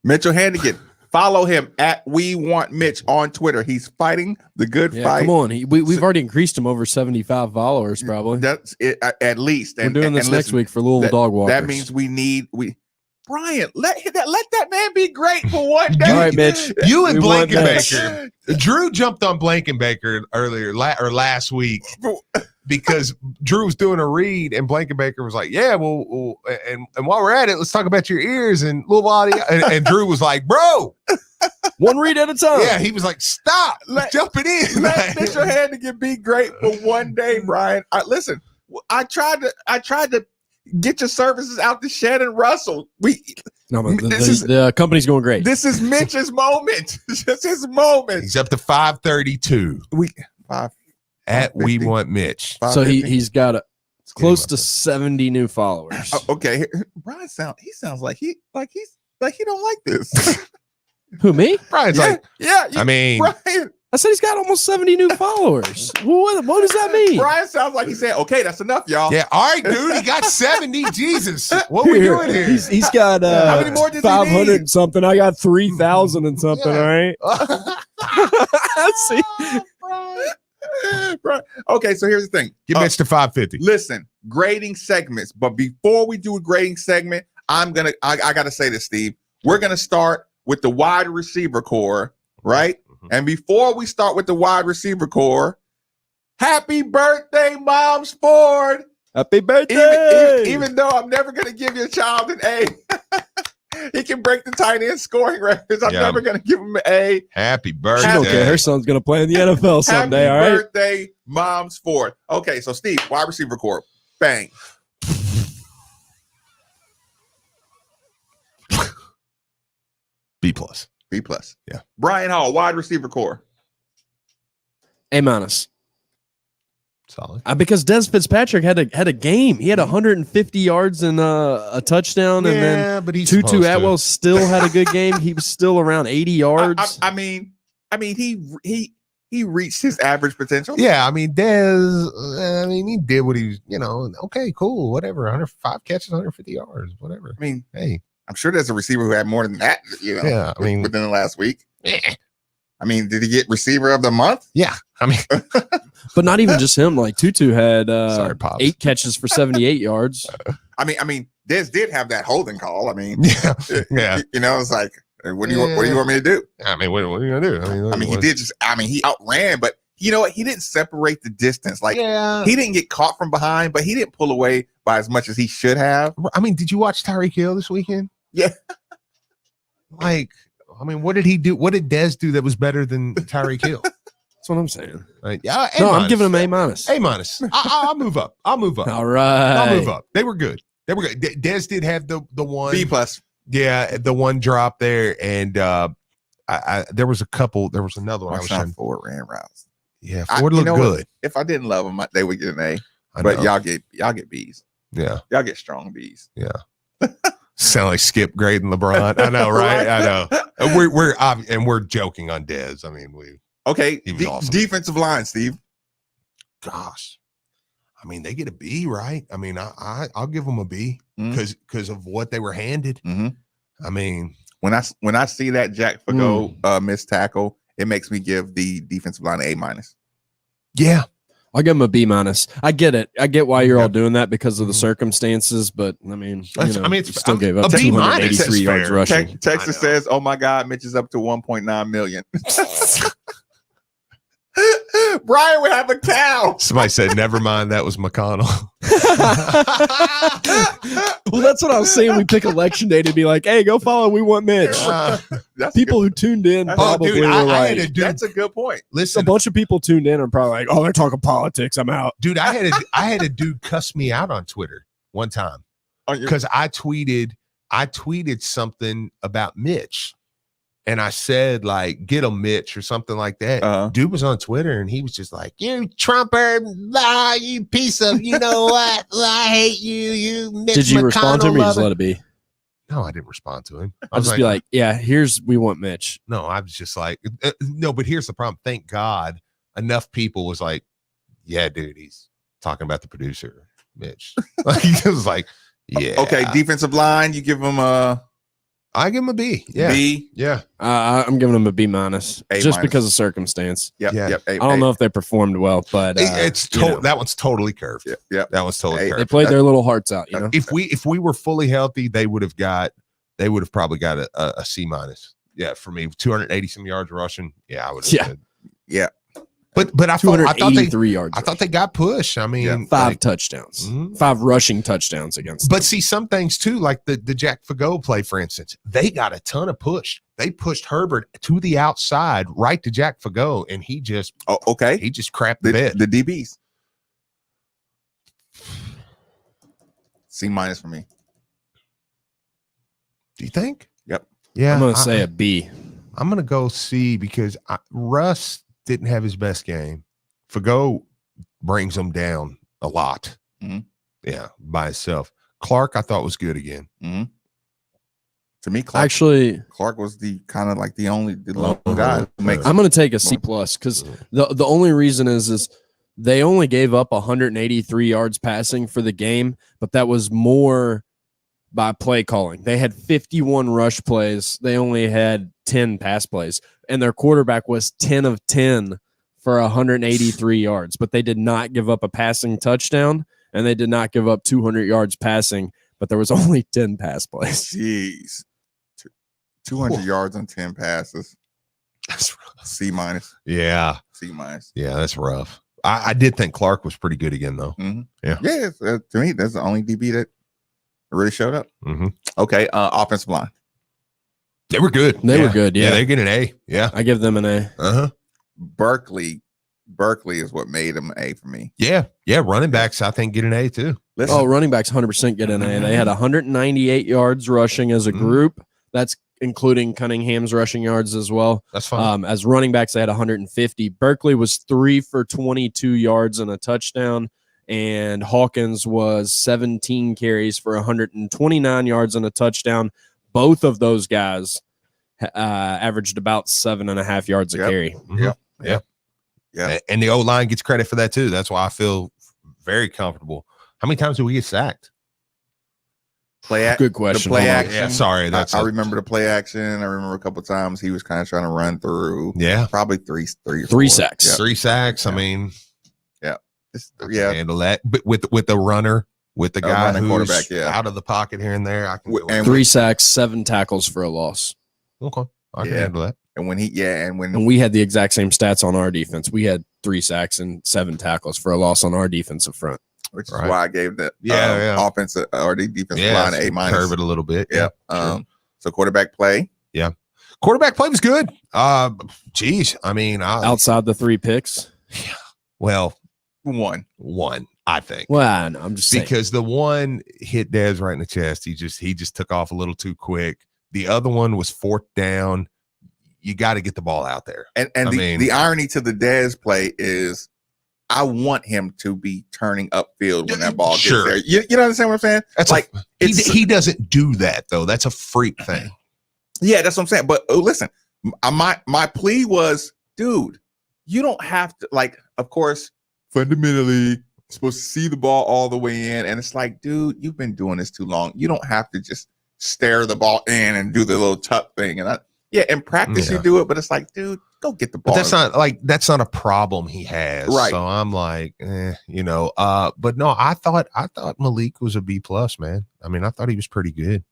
Mitchell Hannigan. Follow him at We Want Mitch on Twitter. He's fighting the good fight. Come on. We've already increased him over 75 followers, probably. That's it, at least. We're doing this next week for Louisville Dog Walkers. That means Brian, let that man be great for one day. All right, Mitch. You and Blankenbaker. Drew jumped on Blankenbaker earlier or last week because Drew was doing a read and Blankenbaker was like, "Yeah, well, and while we're at it, let's talk about your ears and Louisville audio." And Drew was like, "Bro, one read at a time." Yeah, he was like, "Stop, jumping in." Let Mitchell Hannigan be great for one day, Brian. Listen, I tried to get your services out to Shannon Russell. The company's going great. This is Mitch's moment. This is his moment. He's up to 532. At We Want Mitch. So he's got close to 70 new followers. Okay, Brian sounds like he don't like this. Who, me? Brian's I mean, Brian. I said he's got almost 70 new followers. What does that mean? Brian sounds like he said, "Okay, that's enough, y'all." Yeah, all right, dude. He got 70. Jesus, what we doing here? He's got how many more does 500 he and something. I got 3,000 and something. Yeah. All right. Let's see. Okay, so here's the thing. Get Mitch to 550. Listen, grading segments. But before we do a grading segment, I gotta say this, Steve. We're gonna start with the wide receiver core, right? Mm-hmm. And before we start with the wide receiver core, happy birthday, Moms Ford. Happy birthday. Even though I'm never gonna give your child an A. He can break the tight end scoring records. I'm never going to give him an A. Happy birthday. She don't care. Her son's going to play in the NFL someday, Happy all right? birthday, Moms Ford. Okay, so Steve, wide receiver core. Bang. B+. B+. Yeah. Brian Hall, wide receiver core. A-. Solid. Because Des Fitzpatrick had a game. He had 150 yards and a touchdown, and then but he's Tutu Atwell still had a good game. He was still around 80 yards. I mean, he reached his average potential. Yeah, I mean, Des. He did what he was. Okay, cool, whatever. 105 catches, 150 yards, whatever. I mean, hey, I'm sure there's a receiver who had more than that. Yeah, within the last week. I mean, did he get receiver of the month? Yeah. I mean, but not even just him. Like Tutu had Sorry, Pops. 8 catches for 78 yards. I mean, Dez did have that holding call. I mean, yeah. You know, it's like, what do you want me to do? I mean, what are you gonna do? I mean, he did just. I mean, he outran, but you know what? He didn't separate the distance. Like, he didn't get caught from behind, but he didn't pull away by as much as he should have. I mean, did you watch Tyreek Hill this weekend? Yeah. Like, I mean, what did he do? What did Dez do that was better than Tyreek Hill? That's what I'm saying. Like, I'm giving him A-. A-. I'll move up. All right. I'll move up. They were good. Dez did have the one B+. Yeah, the one drop there, and there was a couple. There was another one. I was trying. Ford ran routes. Yeah, Ford looked good. If I didn't love them, they would get an A. I But know. y'all get B's. Yeah, y'all get strong B's. Yeah. Sound like Skip grading LeBron. I know, right? I know. We're joking on Dez. I mean, he was awesome. Defensive line, Steve. Gosh, I mean, they get a B, right? I mean, I'll give them a B because of what they were handed. Mm-hmm. I mean, when I see that Jack Fagot missed tackle, it makes me give the defensive line an A-. Yeah. I'll give him a B-. I get it. I get why you're all doing that because of the circumstances, but I mean, still gave up 283 yards rushing. Texas says, "Oh my God, Mitch is up to 1.9 million." Brian would have a cow. Somebody said, "Never mind, that was McConnell." Well, that's what I was saying. We pick election day to be like, "Hey, go follow. We want Mitch." People who tuned in probably were right. That's a good point. Listen, a bunch of people tuned in are probably like, "Oh, they're talking politics. I'm out." Dude, I had a dude cuss me out on Twitter one time because I tweeted something about Mitch. And I said, like, get him, Mitch, or something like that. Dude was on Twitter, and he was just like, you Trumper, you piece of, you know what? I hate you, you Mitch Did you McConnell respond to him or just lover. let it be? No, I didn't respond to him. I'll just be like, yeah, we want Mitch. No, I was just like, no, but here's the problem. Thank God enough people was like, yeah, dude, he's talking about the producer, Mitch. Like, he was like, yeah. Okay, defensive line, you give him a... I give him a B. Yeah. B. Yeah. I'm giving them a B-, just because of circumstance. Yep. I don't know if they performed well, but that one's totally curved. Yeah. That one's totally curved. They played their little hearts out. You know, if we were fully healthy, they would have probably got a C-. Yeah, for me, 280 some yards rushing. Yeah, I would have said. Yeah. But I thought yards. I thought they got pushed. I mean, 5 touchdowns, 5 rushing touchdowns against. But see, some things too, like the Jack Fagot play, for instance, they got a ton of push. They pushed Herbert to the outside, right to Jack Fagot, and he just he just crapped the bed. The DBs. C- for me. Do you think? Yep. Yeah, I'm gonna say a B. I'm gonna go C because Russ didn't have his best game. Fagot brings him down a lot. Mm-hmm. Yeah, by himself. Clark, I thought was good again. Mm-hmm. To me, Clark was the kind of like the lone guy. I'm going to take a C+ because the only reason is they only gave up 183 yards passing for the game, but that was more by play calling. They had 51 rush plays. They only had 10 pass plays, and their quarterback was 10 of 10 for 183 yards, but they did not give up a passing touchdown, and they did not give up 200 yards passing, but there was only 10 pass plays. Jeez. 200 yards on 10 passes. That's rough. C-. Yeah. C-. Yeah, that's rough. I did think Clark was pretty good again, though. Mm-hmm. Yeah. Yeah, to me, that's the only DB that really showed up. Mm-hmm. Okay, offensive line. They were good. They were good, yeah. They get an A. Yeah. I give them an A. Uh-huh. Berkeley is what made them A for me. Yeah. Yeah, running backs, I think, get an A, too. Running backs 100% get an A. They had 198 yards rushing as a group. That's including Cunningham's rushing yards as well. That's fine. As running backs, they had 150. Berkeley was 3 for 22 yards and a touchdown, and Hawkins was 17 carries for 129 yards and a touchdown. Both of those guys averaged about 7.5 yards a carry. Mm-hmm. Yeah. And the O-line gets credit for that, too. That's why I feel very comfortable. How many times do we get sacked? Good question. The play Hold on. action. Yeah, sorry, I remember the play action. I remember a couple of times he was kind of trying to run through. Yeah, probably three sacks. Yeah. 3 sacks. I mean, yeah, handle that. But with the runner, with the guy running who's quarterback, out of the pocket here and there, I can do it. 3 sacks, 7 tackles for a loss. Okay, I can handle that. And when and we had the exact same stats on our defense. We had 3 sacks and 7 tackles for a loss on our defensive front. Which is why I gave the offensive or the defensive line an A-. Curve it a little bit. Yeah. Sure. So quarterback play. Yeah. Quarterback play was good. Geez. I mean, outside the 3 picks. Yeah. Well, one, I think. Well, I'm just saying. Because the one hit Dez right in the chest. He just took off a little too quick. The other one was 4th down. You got to get the ball out there. And the irony to the Dez play is I want him to be turning upfield when that ball gets there. You know understand what I'm saying? That's like he doesn't do that though. That's a freak thing. Yeah, that's what I'm saying. But listen, my plea was, dude, you don't have to, like, of course, fundamentally you're supposed to see the ball all the way in. And it's like, dude, you've been doing this too long. You don't have to just stare the ball in and do the little tuck thing. And in practice you do it, but it's like, dude, go get the ball. But that's not a problem he has. Right. So I'm like, but no, I thought Malik was a B+, man. I mean, I thought he was pretty good.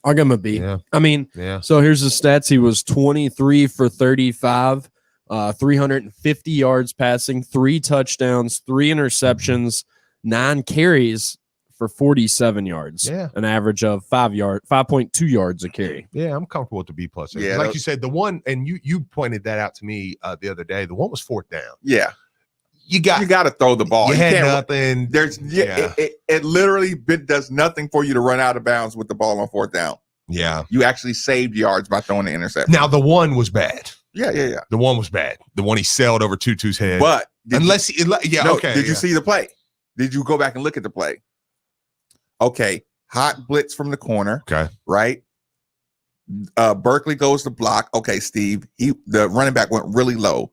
I'll give him a B. Yeah. I mean, so here's the stats. He was 23 for 35, 350 yards passing, 3 touchdowns, 3 interceptions, 9 carries for 47 yards. Yeah. An average of 5.2 yards a carry. Yeah, I'm comfortable with the B+. Yeah, like you said, the one, and you pointed that out to me the other day. The one was 4th down. Yeah. You got to throw the ball. You You had can't- nothing. It literally does nothing for you to run out of bounds with the ball on 4th down. Yeah. You actually saved yards by throwing the interception. Now the one was bad. Yeah. The one was bad. The one he sailed over Tutu's head. But Did you see the play? Did you go back and look at the play? Okay, hot blitz from the corner. Okay, right. Berkeley goes to block. Okay, Steve. The running back went really low.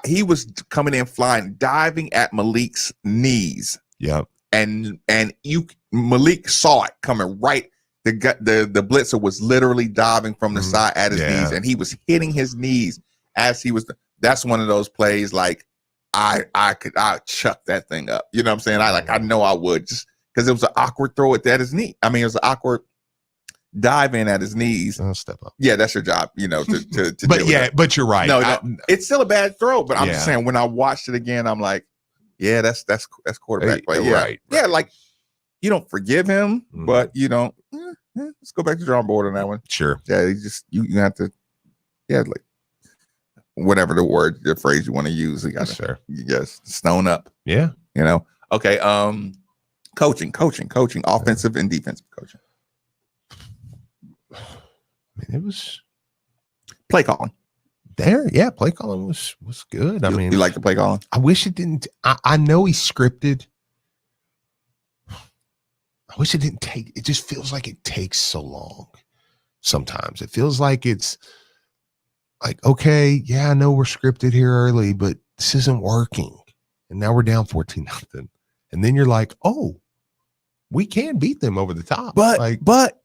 He was coming in flying, diving at Malik's knees. Yeah, and Malik saw it coming right. The blitzer was literally diving from the side at his knees, and he was hitting his knees as he was. That's one of those plays like I chuck that thing up. You know what I'm saying? I know I would, just because it was an awkward throw at his knee. I mean, it was an awkward dive in at his knees. I'll step up. Yeah, that's your job, to But deal with yeah, that. but you're right. No, it's still a bad throw. But I'm just Yeah. saying, when I watched it again, I'm like, yeah, that's quarterback play. Yeah, right. Yeah, like you don't forgive him, but you don't. Let's go back to the drawing board on that one. Sure. Yeah, you have to. Yeah, like whatever the phrase you want to use. You just stone up. Yeah. Okay. Coaching, offensive and defensive coaching. I mean, it was play calling. Play calling was good. I mean, you like the play calling? I wish it didn't. I know he's scripted. I wish it didn't take. It just feels like it takes so long. Sometimes it feels like it's like, okay, yeah, I know we're scripted here early, but this isn't working. And now we're down 14-0. And then you're like, oh, we can beat them over the top. But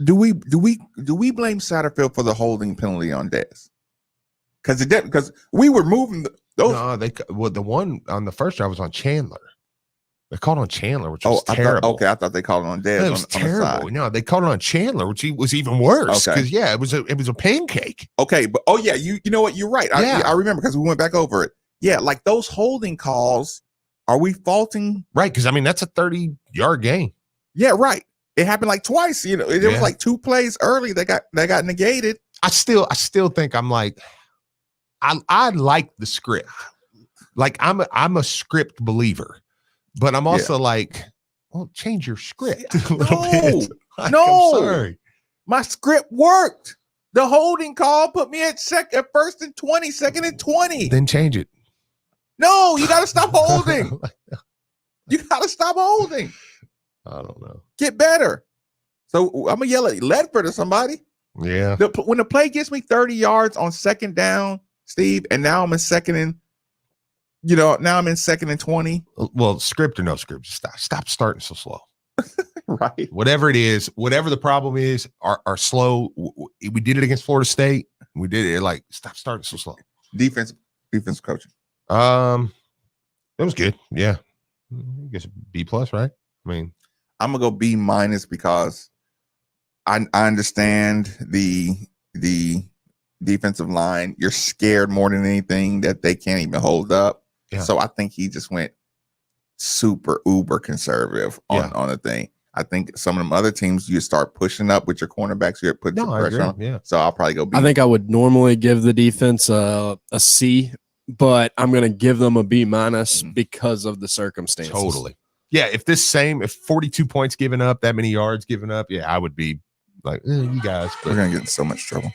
do we blame Satterfield for the holding penalty on Dez? Because we were moving those. No, the one on the first drive was on Chandler. They called on Chandler, which was terrible. I thought they called it on Dez. It was terrible. No, they called it on Chandler, which was even worse. Because it was a pancake. Okay, but you know what? You're right. I remember because we went back over it. Yeah, like those holding calls. Are we faulting? Right, because I mean that's a 30-yard game. Yeah, right. It happened like twice. It was like 2 plays early that got negated. I still think I'm like, I like the script. Like I'm a script believer, but I'm also like, well, change your script a little bit. Like, No, I'm sorry. My script worked. The holding call put me at first and 20, second and 20. Then change it. No, you got to stop holding. You got to stop holding. I don't know. Get better. So I'm gonna yell at Ledford or somebody. Yeah. When the play gets me 30 yards on second down, Steve, and now I'm in second and, now I'm in second and 20. Well, script or no script, stop starting so slow. Right. Whatever it is, whatever the problem is, are slow. We did it against Florida State. We did it like stop starting so slow. Defense coaching. It was good. Yeah. I guess B+, right? I mean, I'm gonna go B- because I understand the defensive line. You're scared more than anything that they can't even hold up. Yeah. So I think he just went super uber conservative on the thing. I think some of them other teams you start pushing up with your cornerbacks, you put some pressure on. Yeah. So I'll probably go B. I think I would normally give the defense a C, but I'm going to give them a B- because of the circumstances. Totally. Yeah. If 42 points given up, that many yards given up, yeah, I would be like, you guys. We're going to get in so much trouble.